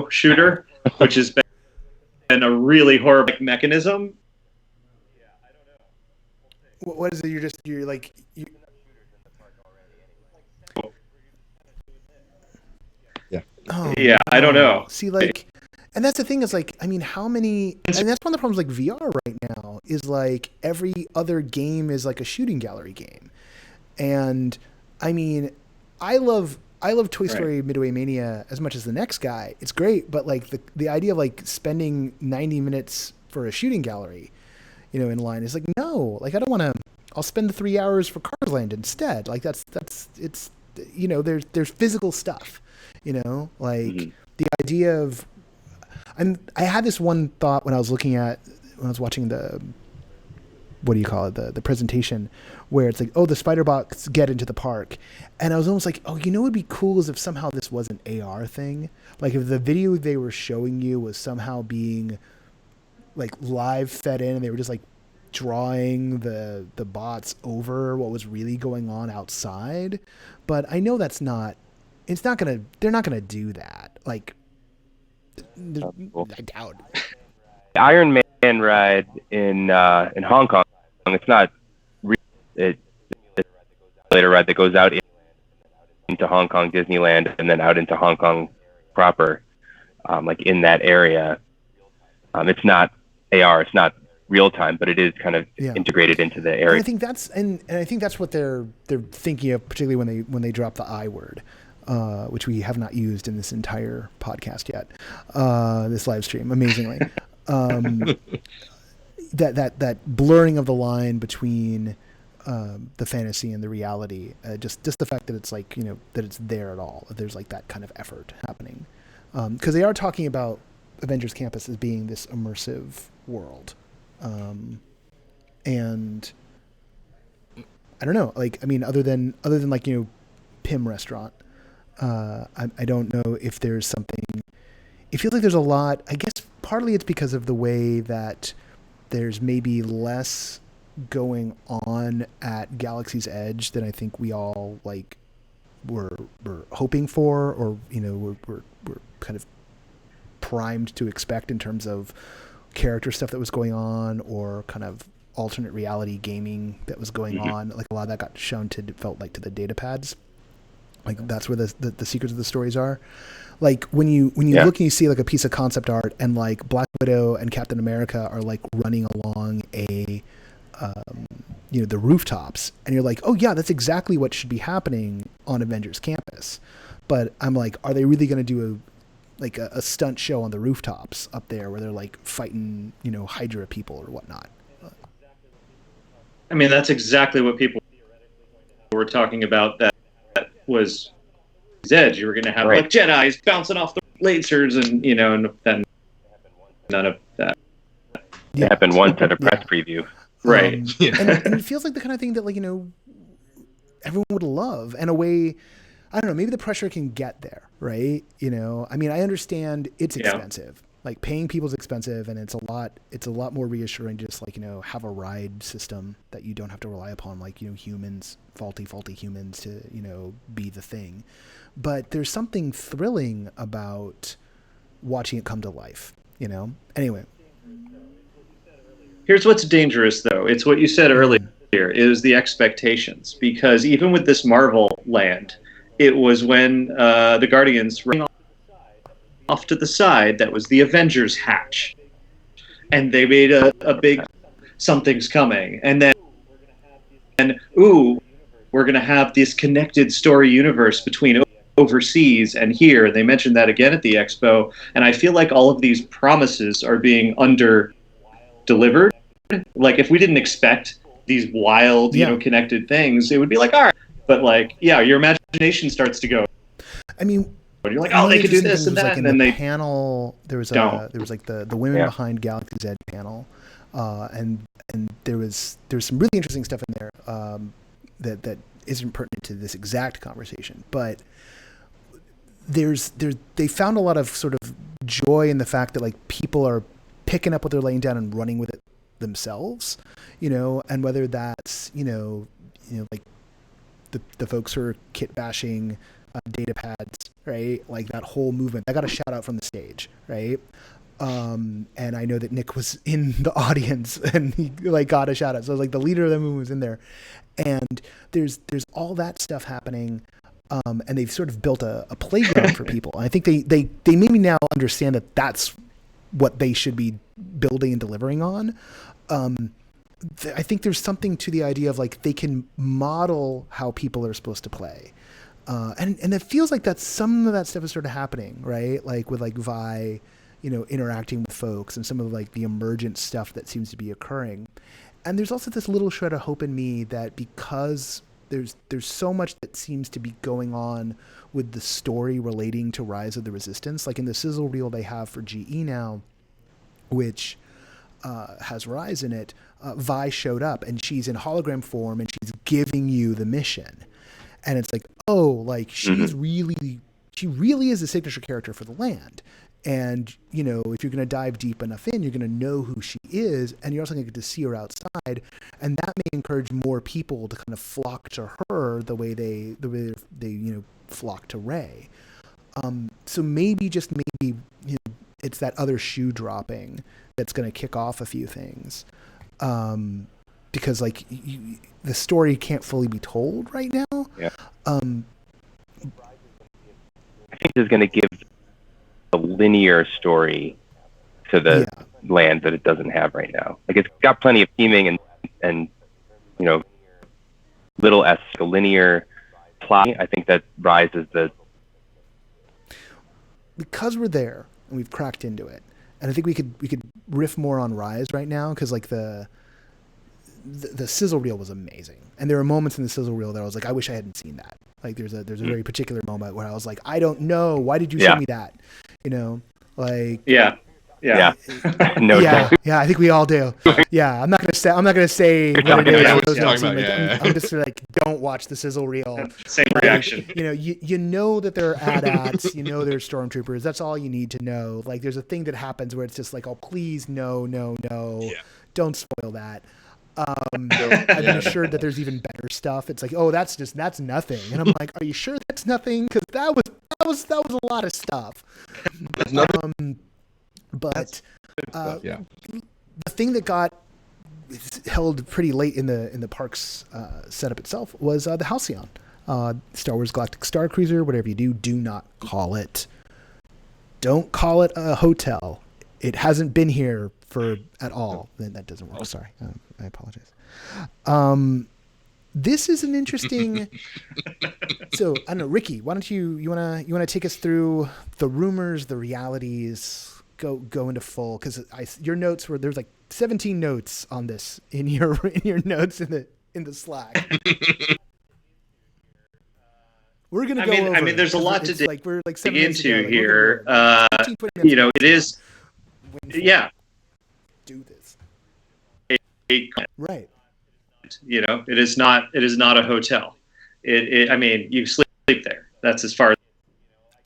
shooter, which has been a really horrible mechanism. What is it? You're like. Yeah. Oh, Yeah, I don't know. See, like, and that's the thing is like, I mean, how many? And that's one of the problems like VR right now is like every other game is like a shooting gallery game, and I mean, I love Toy Story Midway Mania as much as the next guy. It's great, but like the idea of like spending 90 minutes for a shooting gallery, in line is like, no, like I don't want to. I'll spend the 3 hours for Cars Land instead. Like that's it's there's physical stuff, like the idea of. And I had this one thought when I was watching the, what do you call it, the presentation, where it's like, oh, the spider bots get into the park, and I was almost like, oh, what'd be cool is if somehow this was an AR thing, like if the video they were showing you was somehow being like live fed in, and they were just like drawing the bots over what was really going on outside. But I know they're not gonna do that. Like, I doubt it. The Iron Man ride in Hong Kong, it's not it's a later ride that goes out into Hong Kong Disneyland and then out into Hong Kong proper, like in that area. It's not AR, it's not real time, but it is kind of integrated into the area. And I think that's and I think that's what they're thinking of, particularly when they drop the I word. Which we have not used in this entire podcast yet, this live stream, amazingly. That blurring of the line between the fantasy and the reality, just the fact that it's like, that it's there at all, that there's like that kind of effort happening. Because they are talking about Avengers Campus as being this immersive world. And I don't know, like, I mean, other than like, Pim Restaurant, I don't know if there's something. It feels like there's a lot. I guess partly it's because of the way that there's maybe less going on at Galaxy's Edge than I think we all like were hoping for, or we're kind of primed to expect in terms of character stuff that was going on, or kind of alternate reality gaming that was going on. Like a lot of that got shown to, it felt like, to the data pads. Like that's where the secrets of the stories are. Like when you look and you see like a piece of concept art, and like Black Widow and Captain America are like running along a the rooftops, and you're like, oh yeah, that's exactly what should be happening on Avengers Campus. But I'm like, are they really going to do a stunt show on the rooftops up there where they're like fighting, Hydra people or whatnot? I mean, that's exactly what people were talking about. That was Edge. You were going to have like Jedi's bouncing off the lasers, and and then none of that. It happened once at a press preview. Right. And it feels like the kind of thing that everyone would love. In a way, I don't know, maybe the pressure can get there, right? I mean, I understand it's expensive. Like paying people is expensive, and it's a lot more reassuring to just have a ride system that you don't have to rely upon humans, faulty humans to, be the thing. But there's something thrilling about watching it come to life, Anyway. Here's what's dangerous, though. It's what you said earlier, is the expectations. Because even with this Marvel land, it was when the Guardians ran off to the side that was the Avengers hatch. And they made a big something's coming. And then, we're going to have this connected story universe between overseas and here. They mentioned that again at the Expo. And I feel like all of these promises are being under-delivered. Like, if we didn't expect these wild, connected things, it would be like, all right. But your imagination starts to go. I mean, you're like, oh, they could do this and that, and then they panel. There was like the women behind Galaxy's Edge panel, and there was some really interesting stuff in there that isn't pertinent to this exact conversation, but they found a lot of sort of joy in the fact that people are picking up what they're laying down and running with it themselves, and whether that's like the folks who are kit bashing data pads, right? Like that whole movement. I got a shout out from the stage, right? And I know that Nick was in the audience and he got a shout out. So the leader of the movement was in there, and there's all that stuff happening. And they've sort of built a playground for people. And I think they maybe now understand that that's what they should be building and delivering on. I think there's something to the idea of they can model how people are supposed to play. And it feels like some of that stuff is sort of happening, right? With Vi, interacting with folks, and some of the emergent stuff that seems to be occurring. And there's also this little shred of hope in me that because there's so much that seems to be going on with the story relating to Rise of the Resistance, like in the sizzle reel they have for GE now, which has Rise in it. Vi showed up and she's in hologram form and she's giving you the mission. And it's she really is a signature character for the land. And, if you're going to dive deep enough in, you're going to know who she is, and you're also going to get to see her outside. And that may encourage more people to kind of flock to her the way they flock to Rey. So maybe it's that other shoe dropping that's going to kick off a few things. Because the story can't fully be told right now. Yeah. I think it's going to give a linear story to the land that it doesn't have right now. It's got plenty of theming and little s a linear plot. I think that Rise is because we're there and we've cracked into it, and I think we could riff more on Rise right now because the sizzle reel was amazing, and there were moments in the sizzle reel that I was like, I wish I hadn't seen that. There's a very particular moment where I was like, I don't know, why did you show me that? Yeah. No. Yeah, I think we all do. Yeah, I'm not gonna say what it is. I'm just don't watch the sizzle reel. Same reaction. You know that there are AT-ATs, there's stormtroopers. That's all you need to know. There's a thing that happens where it's just oh, please, no. don't spoil that. I've been assured that there's even better stuff. It's like, oh, that's nothing, and I'm like, are you sure that's nothing? Because that was a lot of stuff. But the thing that got held pretty late in the park's setup itself was the Halcyon, Star Wars Galactic Star Cruiser. Whatever you do not call it. Don't call it a hotel. It hasn't been here at all. That doesn't work. Sorry, I apologize. This is an interesting. So I don't know, Ricky. Why don't you wanna take us through the rumors, the realities? Go into full, because your notes there's like 17 notes on this in your notes in the Slack. We're gonna go over. I mean, there's a lot to dig we're like 7 minutes into ago, here. It is. Yeah. Do this. Right. It is not a hotel. I mean, you sleep there. That's as far as.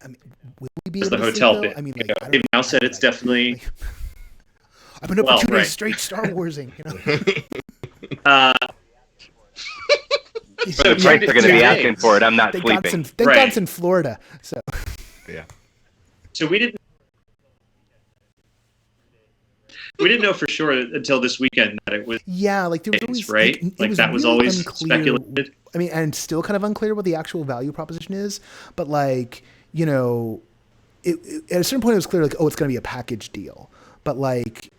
I mean, will we be as able the to hotel sleep, bit. I mean, they've now said it's definitely. I've been up for 2 days straight Star Warsing. So the price are going to be asking for it. I'm not sleeping. Thank God it's in Florida. So. Yeah. So we didn't know for sure until this weekend that it was. Yeah, like there was always right. Like that was really always unclear, speculated. I mean, and still kind of unclear what the actual value proposition is. But like, at a certain point it was clear, like, oh, it's going to be a package deal. But like,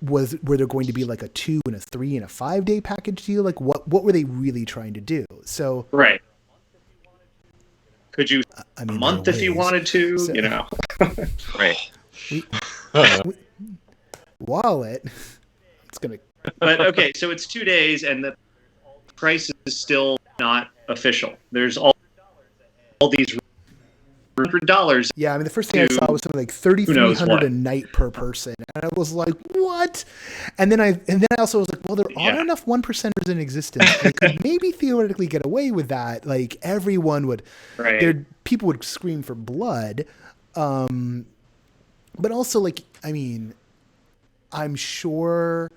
were there going to be like a 2 and a 3 and a 5 day package deal? Like what were they really trying to do? So right. Could you a month if you wanted to, so, right. Wallet. It's going to. But okay, so it's 2 days and the price is still not official. There's all these $100. Yeah, I mean, the first thing I saw was something like $3,300 a night per person, and I was like, "What?" And then I also was like, "Well, there are enough 1%ers in existence. They could maybe theoretically get away with that. Like everyone would, people would scream for blood, but also like, I mean, I'm sure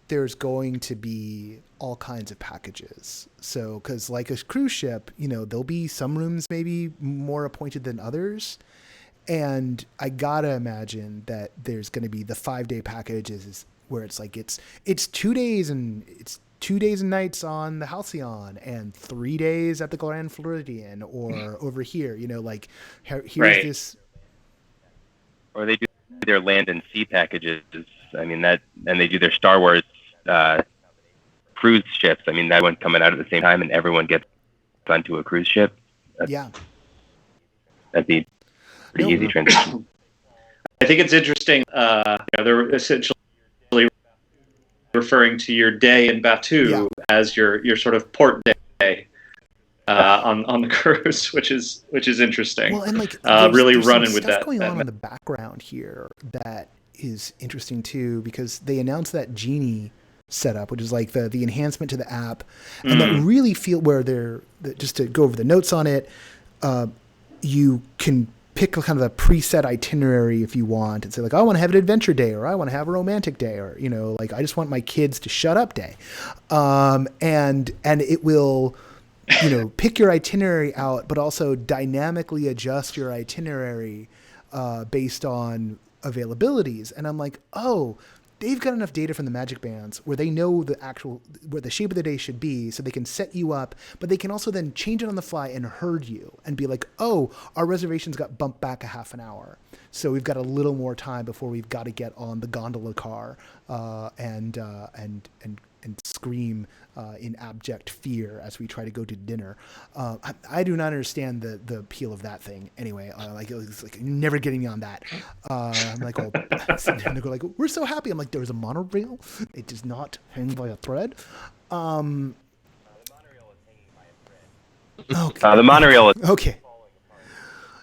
there's going to be all kinds of packages. So, because like a cruise ship, there'll be some rooms maybe more appointed than others. And I gotta imagine that there's going to be the 5 day packages where it's like, it's 2 days and it's 2 days and nights on the Halcyon and 3 days at the Grand Floridian or over here, like here's this. Or they do their land and sea packages. I mean, and they do their Star Wars, cruise ships. I mean, that one coming out at the same time, and everyone gets onto a cruise ship. That'd be pretty easy transition. I think it's interesting. They're essentially referring to your day in Batu as your sort of port day on the cruise, which is interesting. Well, and like really there's running with that. Going on in the background here that is interesting too, because they announced that Genie setup, which is like the enhancement to the app, and that really feel where just to go over the notes on it, you can pick kind of a preset itinerary if you want and say like, I want to have an adventure day, or I want to have a romantic day, or like I just want my kids to shut up day, and it will pick your itinerary out, but also dynamically adjust your itinerary based on availabilities. And I'm like, oh, they've got enough data from the Magic Bands where they know where the shape of the day should be, so they can set you up, but they can also then change it on the fly and herd you and be like, oh, our reservations got bumped back a half an hour, so we've got a little more time before we've got to get on the gondola car and scream in abject fear as we try to go to dinner. I do not understand the appeal of that thing. Anyway, it's like you're never getting me on that. I'm like, oh, and they go like, we're so happy. I'm like, there's a monorail. It does not hang by a thread. Okay. The monorail is okay.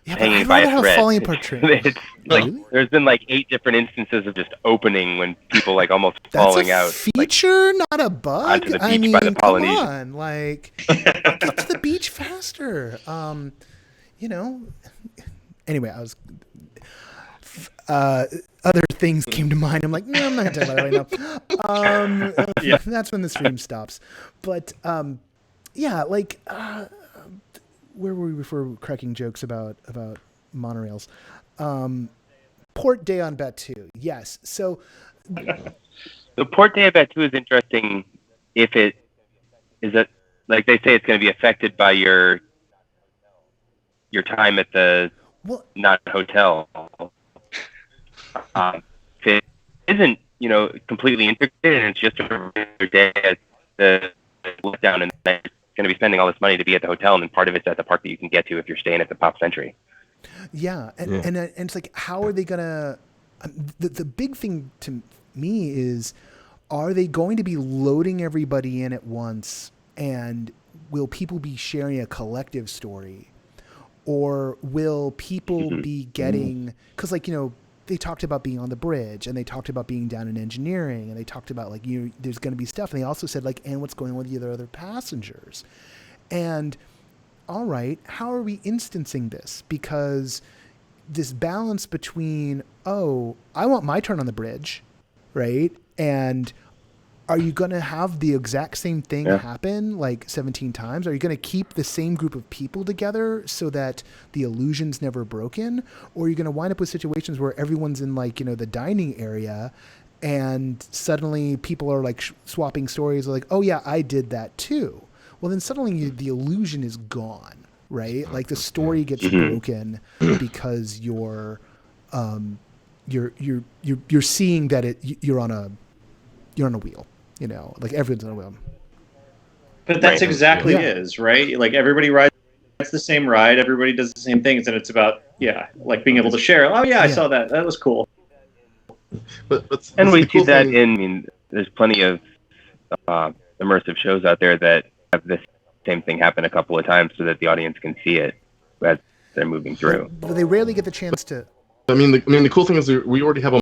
Yeah, but hanging by a thread. Falling apart train. It's like really? There's been like 8 different instances of just opening when people like almost falling out. That's a feature, not a bug. Onto the beach by the Polynesian. Come on, like get to the beach faster. Anyway, other things came to mind. I'm like, no, I'm not gonna talk about that right now. That's when the stream stops. But yeah, like where were we before cracking jokes about monorails? Port Day on Batu. Yes. So the Port Day on Batu is interesting if it is it like they say it's going to be affected by your time at the not hotel. If it isn't, completely integrated and it's just a regular day at the letdown, and then you're going to be spending all this money to be at the hotel, and then part of it's at the park that you can get to if you're staying at the Pop Century. Yeah, and it's like, how are they gonna? The big thing to me is, are they going to be loading everybody in at once, and will people be sharing a collective story, or will people be getting? Because they talked about being on the bridge, and they talked about being down in engineering, and they talked about there's going to be stuff, and they also said and what's going on with the other passengers, and. All right, how are we instancing this? Because this balance between, I want my turn on the bridge, right? And are you going to have the exact same thing happen 17 times? Are you going to keep the same group of people together so that the illusion's never broken? Or are you going to wind up with situations where everyone's in the dining area and suddenly people are swapping stories oh yeah, I did that too. Well, then suddenly the illusion is gone, right? The story gets broken because you're seeing that you're on a wheel, everyone's on a wheel. But that's exactly it is, right? Everybody rides the same ride, everybody does the same things, and it's about being able to share. Oh yeah, I saw that. That was cool. But and we see that there's plenty of immersive shows out there that have this same thing happen a couple of times so that the audience can see it as they're moving through. But they rarely get the chance to. The cool thing is we already have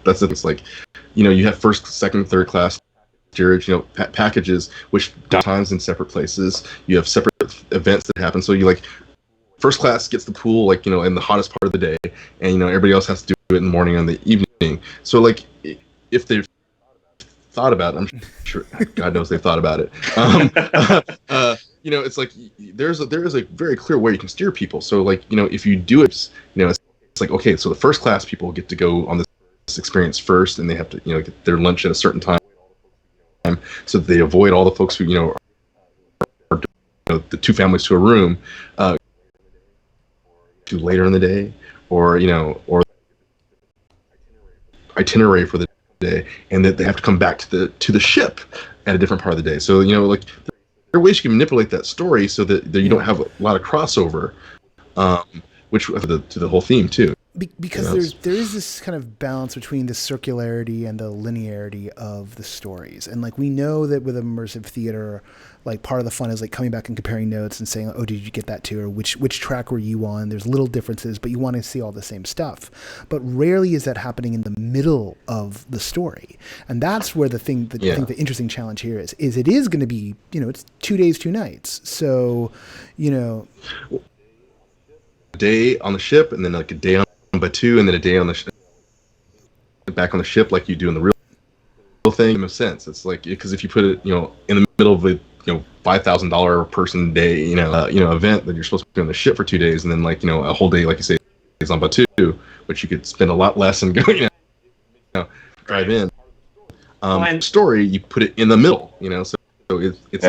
that's it's you have first, second, third class steerage, packages, which times in separate places. You have separate events that happen. So you first class gets the pool in the hottest part of the day, and everybody else has to do it in the morning and the evening. So if they've thought about it, I'm sure God knows they've thought about it. It's there is a very clear way you can steer people. So if you do it, it's okay, so the first class people get to go on this experience first, and they have to get their lunch at a certain time, so that they avoid all the folks who are the two families to a room to later in the day, or itinerary for the day, and that they have to come back to the ship at a different part of the day. So there are ways you can manipulate that story so that you don't have a lot of crossover, which to the whole theme too. Because there is this kind of balance between the circularity and the linearity of the stories, and we know that with immersive theater, part of the fun is coming back and comparing notes and saying, oh, did you get that too, or which track were you on? There's little differences, but you want to see all the same stuff. But rarely is that happening in the middle of the story, and that's where I think the interesting challenge here is it is going to be it's 2 days, 2 nights, so a day on the ship, and then a day on Batu, and then a day on the back on the ship, like you do in the real thing. It makes sense. It's because if you put it in the middle of a $5,000 person day event that you're supposed to be on the ship for 2 days, and then a whole day, like you say, is on Batu, which you could spend a lot less and go drive in. Story, you put it in the middle, so it's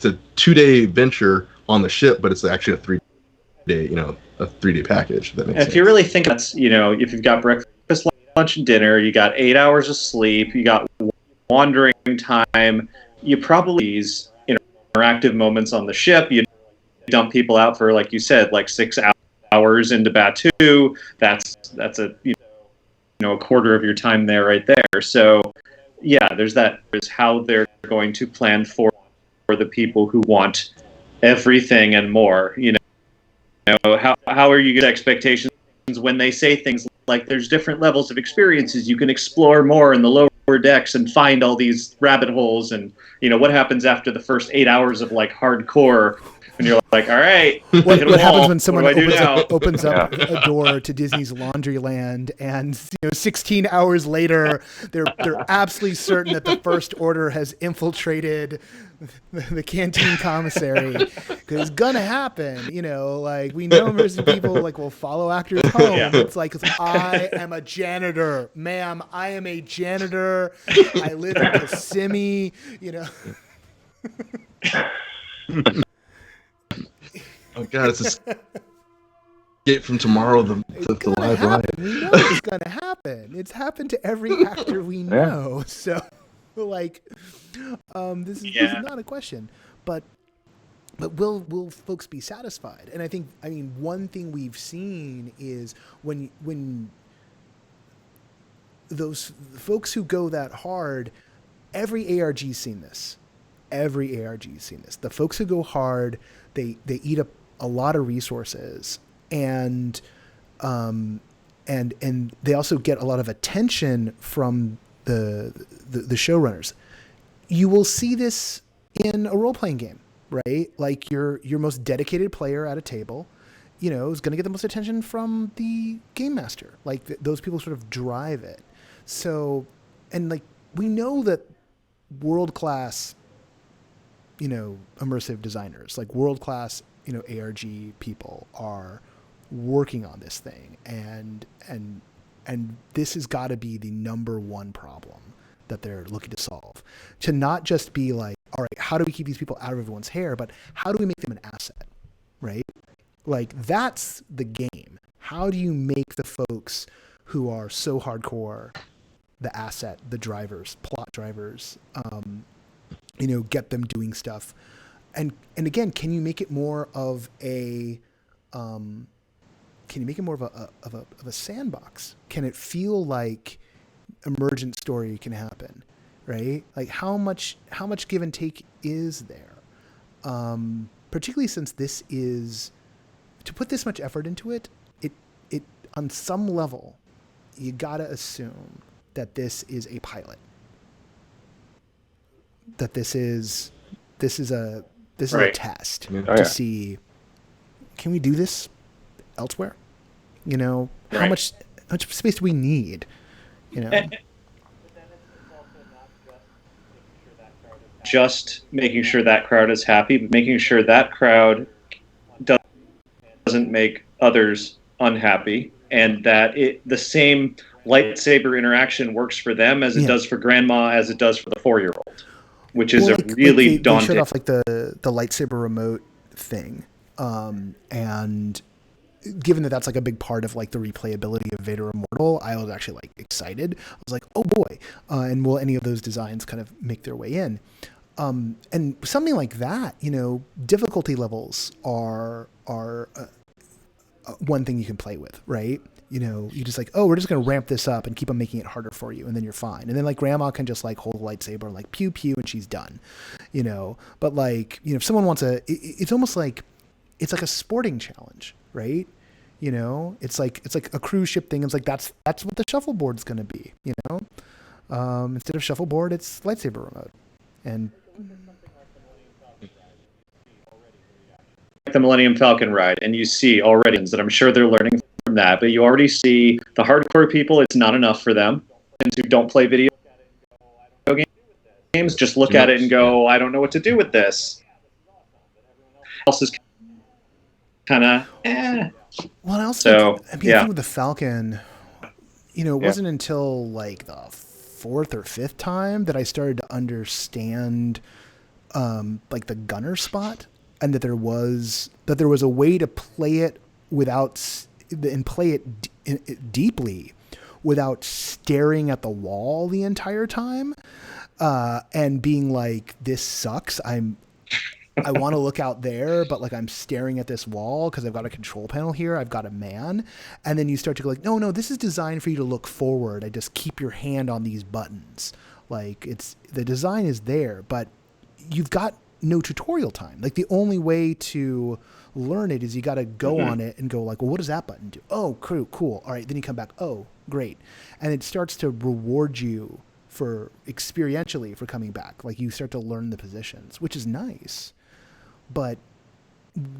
a 2-day venture on the ship, but it's actually a 3-day package. That makes sense. If you really think that's, if you've got breakfast, lunch, and dinner, you got 8 hours of sleep, you got wandering time, you probably use interactive moments on the ship. You dump people out for, like you said, 6 hours into Batu. That's a a quarter of your time there, right there. So yeah, there's how they're going to plan for the people who want everything and more. How are you get expectations when they say things like there's different levels of experiences, you can explore more in the lower decks and find all these rabbit holes, and what happens after the first 8 hours of hardcore And you're like, all right, What hit 'em happens all. when someone What do I do opens now? up a door to Disney's Laundryland, and 16 hours later, they're absolutely certain that the first order has infiltrated the canteen commissary, because it's gonna happen. Like we know immersive people will follow actors home. Yeah. It's like, I am a janitor, ma'am. I am a janitor. I live in Kissimmee. Oh God, it's Escape from Tomorrow, the live ride. We know it's gonna happen. It's happened to every actor we know. So, this is not a question. But will folks be satisfied? And I think, one thing we've seen is when those folks who go that hard, every ARG's seen this. Every ARG's seen this. The folks who go hard, they eat up a lot of resources, and they also get a lot of attention from the showrunners. You will see this in a role-playing game, right? Like your most dedicated player at a table, is going to get the most attention from the game master. Like those people sort of drive it. So, and we know that world-class, immersive designers, world-class, ARG people are working on this thing, and this has got to be the number one problem that they're looking to solve. To not just be like, all right, how do we keep these people out of everyone's hair, but how do we make them an asset, right? That's the game. How do you make the folks who are so hardcore the asset, the drivers, plot drivers, get them doing stuff? And again, can you make it more of a sandbox? Can it feel like emergent story can happen, right? How much give and take is there? Particularly since this is, to put this much effort into it on some level, you gotta assume that this is a pilot. That this is a test to see, can we do this elsewhere? How much space do we need? Just making sure that crowd is happy, but making sure that crowd doesn't make others unhappy, and that the same lightsaber interaction works for them as it does for grandma, as it does for the 4-year-old. Which is really daunting. They showed off the lightsaber remote thing, and given that that's a big part of the replayability of Vader Immortal, I was actually excited. I was like, oh boy, and will any of those designs kind of make their way in? And something like that, difficulty levels are one thing you can play with, right? You just we're just going to ramp this up and keep on making it harder for you, and then you're fine. And then grandma can just hold the lightsaber and pew pew, and she's done, But if someone wants it's almost it's like a sporting challenge, right? It's like a cruise ship thing. It's that's what the shuffleboard's going to be, instead of shuffleboard, it's lightsaber remote, and the Millennium Falcon ride, and you see already that I'm sure they're learning from that, but you already see the hardcore people, it's not enough for them, and who don't play video games just look at it and go, I don't know what to do with this. Else is kind of Well, I also I think with the Falcon, it wasn't until the fourth or fifth time that I started to understand the gunner spot, and that there was a way to play it deeply without staring at the wall the entire time, and being this sucks. I want to look out there, but I'm staring at this wall because I've got a control panel here. I've got a man. And then you start to go no, this is designed for you to look forward. I just keep your hand on these buttons. The design is there, but you've got no tutorial time. The only way to learn it is you got to go on it and go well, what does that button do? Oh, cool. All right. Then you come back. Oh, great. And it starts to reward you for experientially for coming back. You start to learn the positions, which is nice. But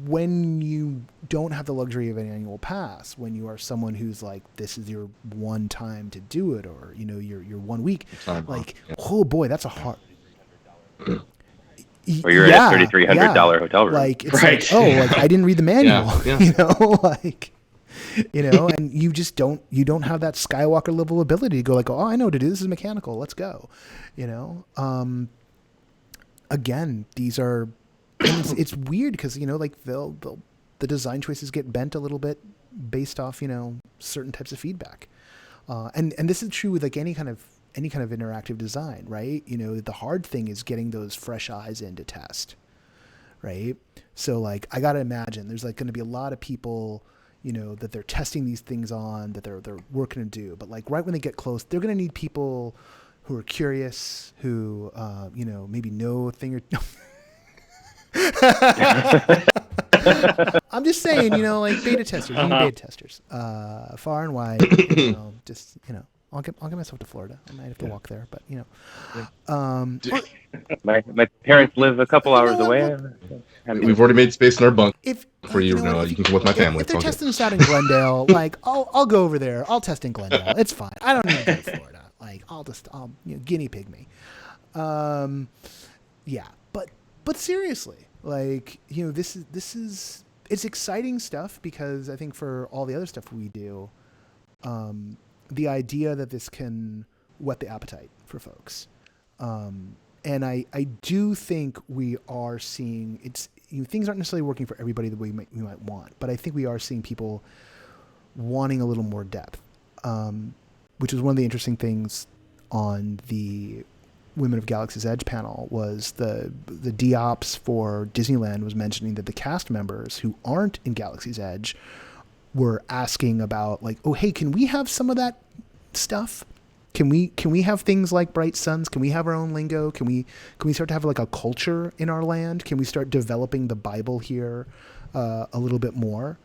when you don't have the luxury of an annual pass, when you are someone who's like, this is your one time to do it, or, you know, your 1 week, like, oh boy, that's a hard. Or you're in a $3,300 hotel room. Like, it's like, oh, like I didn't read the manual, you know, like, you know, and you don't have that Skywalker level ability to go like, oh, I know what to do. This is mechanical. Let's go. You know? Again, these are, and it's weird because, you know, like the design choices get bent a little bit based off, you know, certain types of feedback. And this is true with like any kind of interactive design, right? You know, the hard thing is getting those fresh eyes in to test, right? So like, I got to imagine there's like going to be a lot of people, you know, that they're testing these things on, that they're working to do. But like right when they get close, they're going to need people who are curious, who, you know, maybe know a thing or I'm just saying, you know, like beta testers, you need beta testers, far and wide, you know, just, you know, I'll get myself to Florida. I might have to walk there, but you know, my parents live a couple hours away. We've already made space in our bunk if for you. Know, you can come with my family. If they're testing this out in Glendale, like I'll go over there. I'll test in Glendale. It's fine. I don't need to go to Florida. Like I'll you know, guinea pig me. Yeah, but seriously, like, you know, this is it's exciting stuff because I think for all the other stuff we do, the idea that this can whet the appetite for folks. And I do think we are seeing it's, you know, things aren't necessarily working for everybody the way we might want, but I think we are seeing people wanting a little more depth, which is one of the interesting things on the Women of Galaxy's Edge panel was the DOPS for Disneyland was mentioning that the cast members who aren't in Galaxy's Edge were asking about like, oh, hey, can we have some of that stuff? Can we have things like Bright Suns? Can we have our own lingo? Can we start to have like a culture in our land? Can we start developing the Bible here a little bit more?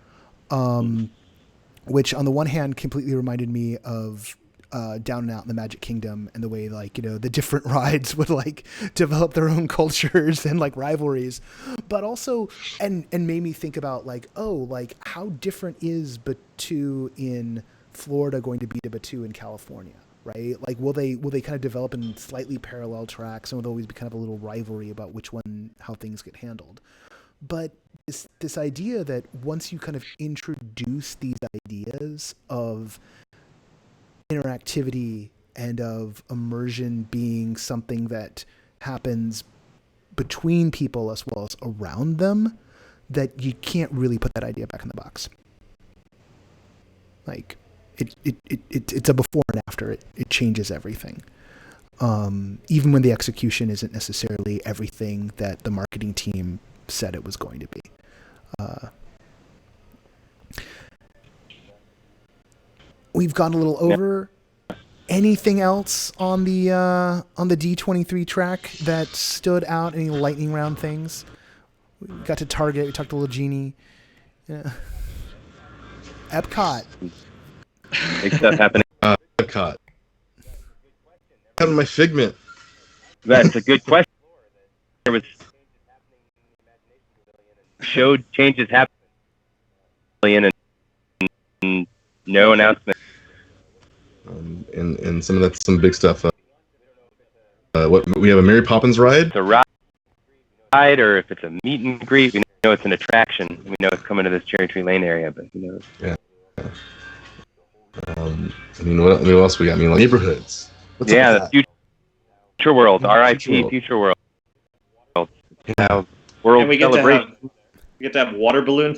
Which on the one hand completely reminded me of Down and Out in the Magic Kingdom and the way, like, you know, the different rides would like develop their own cultures and like rivalries, but also and made me think about like, oh, like how different is Batuu in Florida going to be to Batuu in California, right? Like, will they kind of develop in slightly parallel tracks, and will there always be kind of a little rivalry about which one, how things get handled? But this idea that once you kind of introduce these ideas of interactivity and of immersion being something that happens between people as well as around them, that you can't really put that idea back in the box. Like it's a before and after. It changes everything. Even when the execution isn't necessarily everything that the marketing team said it was going to be. We've gone a little over. Anything else on the D23 track that stood out? Any lightning round things? We got to Target. We talked to little Genie. Yeah. Epcot. Big stuff happening. Epcot. Having my Figment. That's a good question. There was showed changes happening and no announcement. And some of that's some big stuff. What we have a Mary Poppins ride. It's a ride, or if it's a meet and greet, we know it's an attraction. We know it's coming to this Cherry Tree Lane area, but who knows? Yeah. I mean, what else we got? I mean, like neighborhoods. What's the Future World, RIP Future World. Yeah. World and we celebration. We get to have water balloon.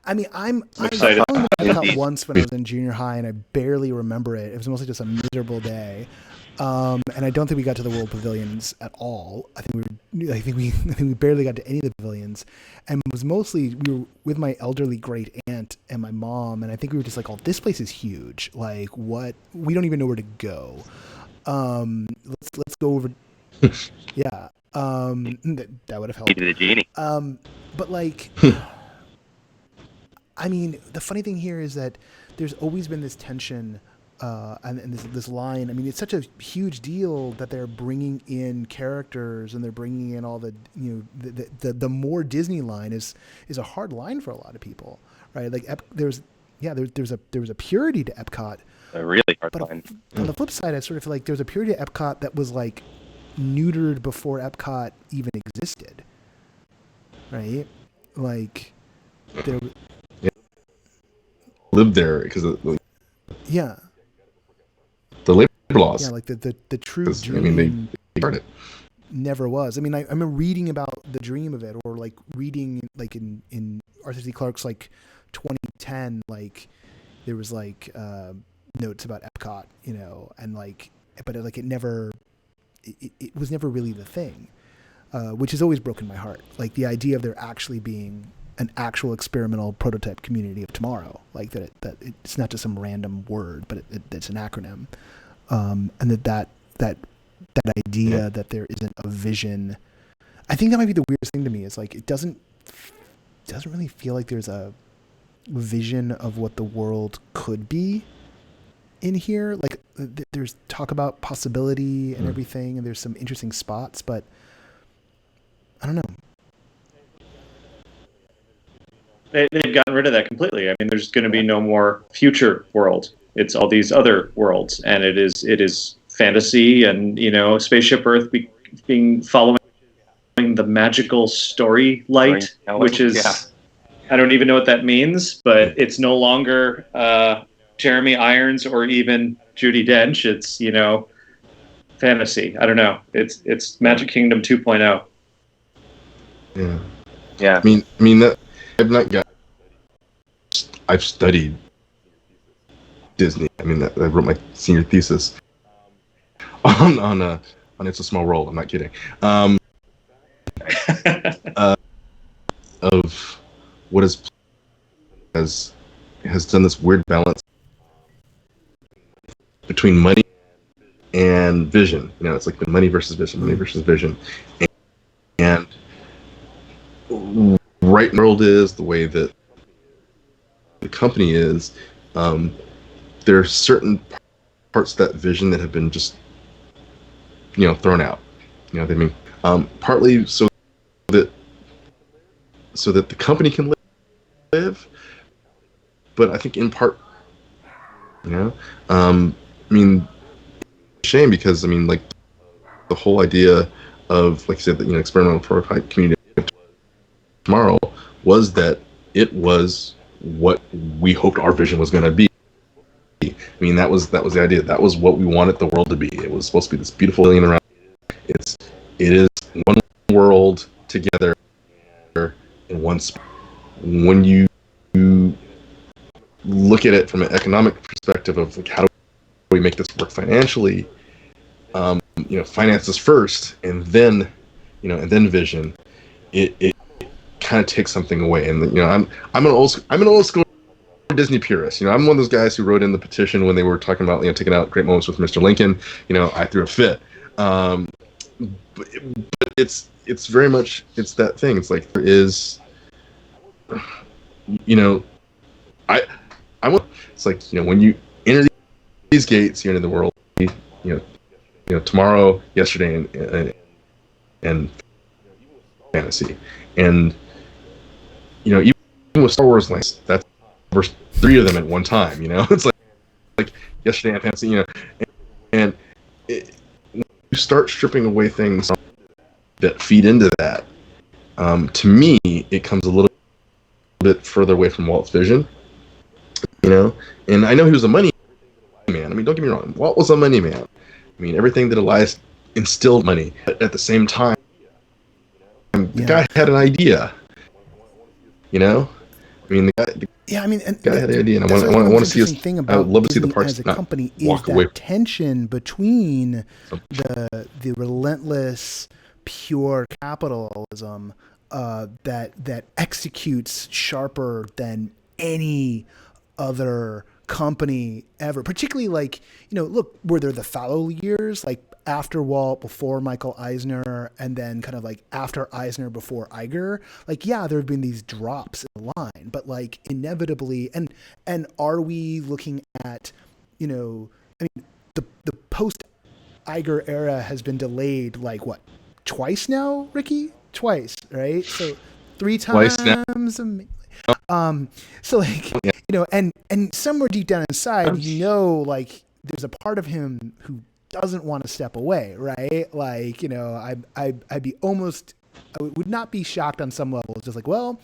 I mean, I'm excited. I Epcot once when I was in junior high, and I barely remember it. It was mostly just a miserable day, and I don't think we got to the World Pavilions at all. I think we barely got to any of the pavilions, and it was mostly we were with my elderly great aunt and my mom, and I think we were just like, "Oh, this place is huge. Like, what? We don't even know where to go. Let's go over." Yeah, that would have helped. The Genie. But like. I mean, the funny thing here is that there's always been this tension and this line. I mean, it's such a huge deal that they're bringing in characters and they're bringing in all the the more Disney line is a hard line for a lot of people, right? Like there's a purity to Epcot, A really hard but line. on the flip side, I sort of feel like there's a purity to Epcot that was like neutered before Epcot even existed, right? Like there, Lived there because of yeah. the labor laws. Yeah, like the true 'Cause, dream I mean, they started. never was. I mean, I remember reading about the dream of it, or like reading like in Arthur C. Clarke's like 2010, like there was like notes about Epcot, you know, and like, but it never, it was never really the thing, which has always broken my heart. Like the idea of there actually being an actual experimental prototype community of tomorrow, like that it's not just some random word, but it's an acronym. And that idea that there isn't a vision, I think that might be the weirdest thing to me. Is like it doesn't really feel like there's a vision of what the world could be in here. Like there's talk about possibility and everything, and there's some interesting spots, but I don't know. They've gotten rid of that completely. I mean, there's going to be no more future world. It's all these other worlds, and it is fantasy, and Spaceship Earth being following the magical story light, which is I don't even know what that means, but it's no longer Jeremy Irons or even Judi Dench. It's fantasy. I don't know. It's Magic Kingdom 2.0. Yeah. I mean that. I've studied Disney. I mean, I wrote my senior thesis on It's a Small World. I'm not kidding. Of what has done this weird balance between money and vision. It's like the money versus vision, and right world is the way that the company is. There are certain parts of that vision that have been just thrown out. What I mean, partly so that the company can live, but I think in part, I mean, shame, because like the whole idea of, like you said, the experimental prototype community tomorrow was that it was what we hoped our vision was going to be. I mean, that was the idea. That was what we wanted the world to be. It was supposed to be this beautiful alien around. It is one world together in one spot. When you look at it from an economic perspective of like, how do we make this work financially? Finances first, and then vision. It kind of takes something away. And I'm an old school Disney purist. I'm one of those guys who wrote in the petition when they were talking about taking out Great Moments with Mr. Lincoln. I threw a fit. But it's very much that thing. It's like there is, I want. It's like when you enter these gates, you're into the world. Tomorrow, yesterday, and fantasy, and even with Star Wars lines, that's verse 3 of them at one time. It's like yesterday and fantasy. And when you start stripping away things that feed into that, to me, it comes a little bit further away from Walt's vision. And I know he was a money man. I mean, don't get me wrong, Walt was a money man. I mean, everything that Elias instilled money, but at the same time, the guy had an idea. I mean, the guy had an idea, and I want to see us. I would love to see the parks as a not company walk is away. that tension between the relentless, pure capitalism that executes sharper than any other company ever, particularly like, look, were there the fallow years, like after Walt, before Michael Eisner, and then kind of like after Eisner, before Iger? Like, yeah, there have been these drops in the line, but like inevitably, and are we looking at I mean, the post Iger era has been delayed like what, twice now, Ricky? Twice, right? So 3 Twice now. times. So like, Yeah. and somewhere deep down inside, like there's a part of him who doesn't want to step away, right? Like, I'd be almost, I would not be shocked on some level. It's just like, well,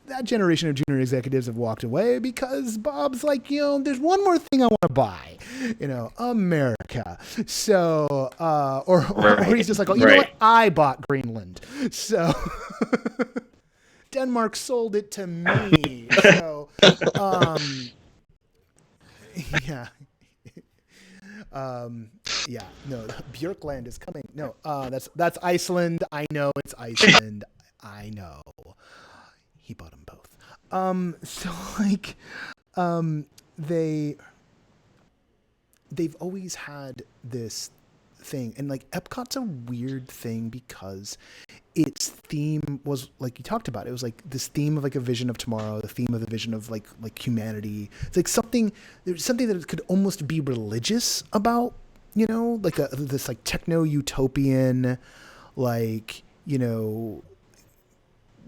that generation of junior executives have walked away because Bob's like, there's one more thing I want to buy, America. So, or he's just like, oh, you know what? I bought Greenland. So Denmark sold it to me. So, yeah. No, Björkland is coming. No, that's Iceland. I know it's Iceland. I know. He bought them both. So like, they've always had this thing, and like Epcot's a weird thing because its theme was like you talked about. It was like this theme of like a vision of tomorrow, the theme of the vision of like humanity. It's like there's something that could almost be religious about, like this like techno utopian, like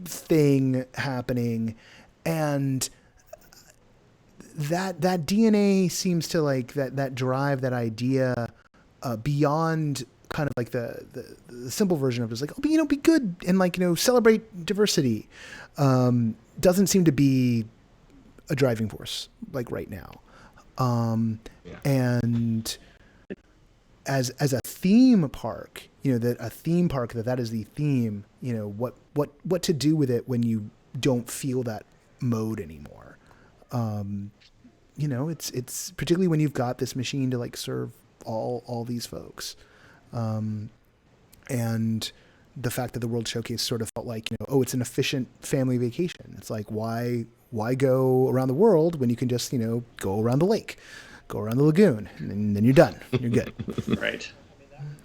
thing happening, and that DNA seems to like that drive, that idea beyond kind of like the simple version of it is like, oh, be good and like celebrate diversity, doesn't seem to be a driving force like right now, and as a theme park, that a theme park that is the theme, what to do with it when you don't feel that mode anymore. It's particularly when you've got this machine to like serve all these folks. And the fact that the World Showcase sort of felt like, it's an efficient family vacation. It's like, why go around the world when you can just, go around the lake, go around the lagoon, and then you're done. You're good. Right.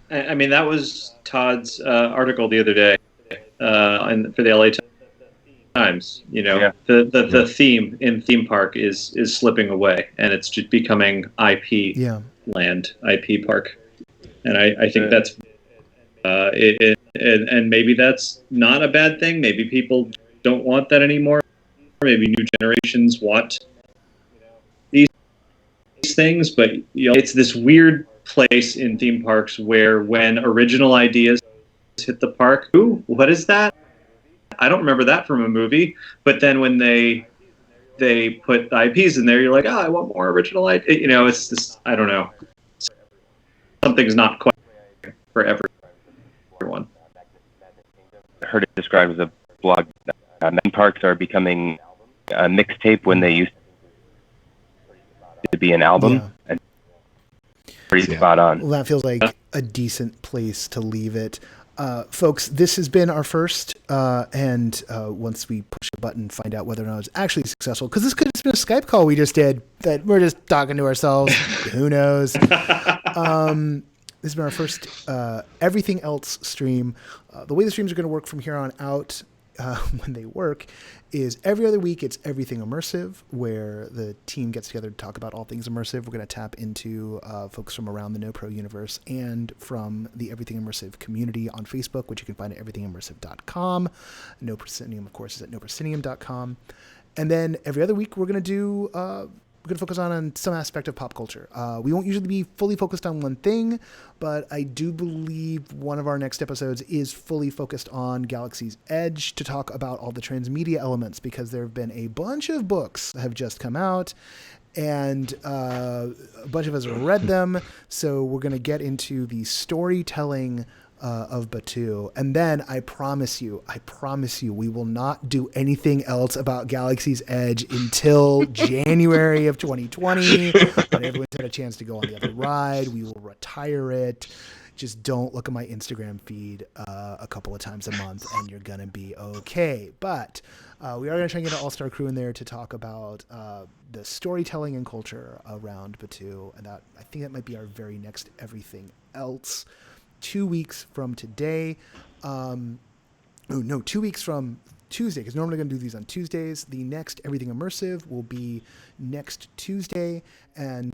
I mean, that was Todd's article the other day for the LA Times. The theme in theme park is slipping away, and it's just becoming IP land, IP park. And I think that's and maybe that's not a bad thing. Maybe people don't want that anymore. Maybe new generations want these things, but it's this weird place in theme parks where when original ideas hit the park, ooh, what is that? I don't remember that from a movie. But then when they put the IPs in there, you're like, oh, I want more original ideas. It's just, I don't know. Something's not quite for everyone. I heard it described as a blog. Theme parks are becoming a mixtape when they used to be an album. And pretty spot on. Well, that feels like a decent place to leave it. Folks, this has been our first, and once we push a button, find out whether or not it's actually successful, because this could have been a Skype call we just did, that we're just talking to ourselves. Who knows? This has been our first everything else stream. The way the streams are going to work from here on out, when they work, is every other week it's Everything Immersive, where the team gets together to talk about all things immersive. We're going to tap into folks from around the NoPro universe and from the Everything Immersive community on Facebook, which you can find at everythingimmersive.com. No Proscenium, of course, is at noproscenium.com. And then every other week we're going to focus on some aspect of pop culture. We won't usually be fully focused on one thing, but I do believe one of our next episodes is fully focused on Galaxy's Edge, to talk about all the transmedia elements, because there have been a bunch of books that have just come out, and a bunch of us have read them. So we're going to get into the storytelling of Batuu. And then I promise you, we will not do anything else about Galaxy's Edge until January of 2020, when everyone's had a chance to go on the other ride. We will retire it. Just don't look at my Instagram feed a couple of times a month, and you're going to be okay. But we are going to try and get an all-star crew in there to talk about the storytelling and culture around Batuu. And that, I think that might be our very next Everything Else. 2 weeks from today. 2 weeks from Tuesday, because normally I'm going to do these on Tuesdays. The next Everything Immersive will be next Tuesday, and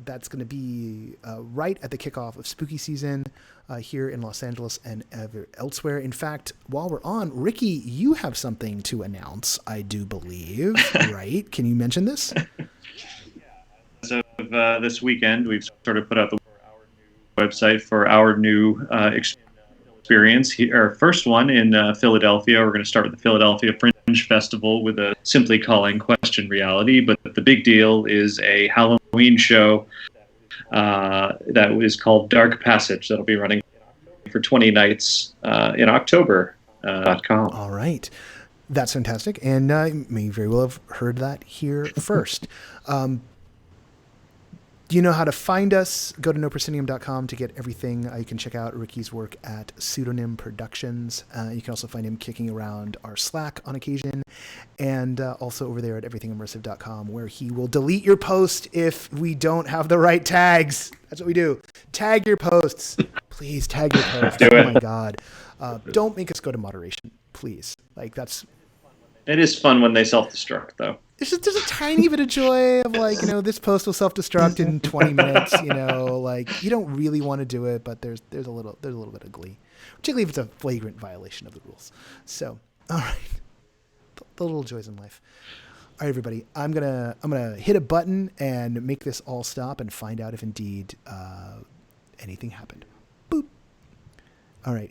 that's going to be right at the kickoff of spooky season here in Los Angeles and elsewhere. In fact, while we're on, Ricky, you have something to announce, I do believe, right? Can you mention this? As of this weekend, we've sort of put out the website for our new experience. Our first one in Philadelphia. We're going to start with the Philadelphia Fringe Festival with a simply calling Question Reality. But the big deal is a Halloween show that is called Dark Passage that'll be running for 20 nights in October. .com. All right. That's fantastic. And you may very well have heard that here first. You know how to find us. Go to noproscenium.com to get everything. You can check out Ricky's work at Pseudonym Productions. You can also find him kicking around our Slack on occasion. And also over there at everythingimmersive.com, where he will delete your post if we don't have the right tags. That's what we do. Tag your posts. Please tag your posts. Do it. Oh my God. Don't make us go to moderation, please. Like, that's... It is fun when they self-destruct, though. There's a tiny bit of joy of, like, this post will self-destruct in 20 minutes, like, you don't really want to do it, but there's a little bit of glee, particularly if it's a flagrant violation of the rules. So, all right, the little joys in life. All right, everybody, I'm gonna hit a button and make this all stop and find out if indeed anything happened. Boop. All right.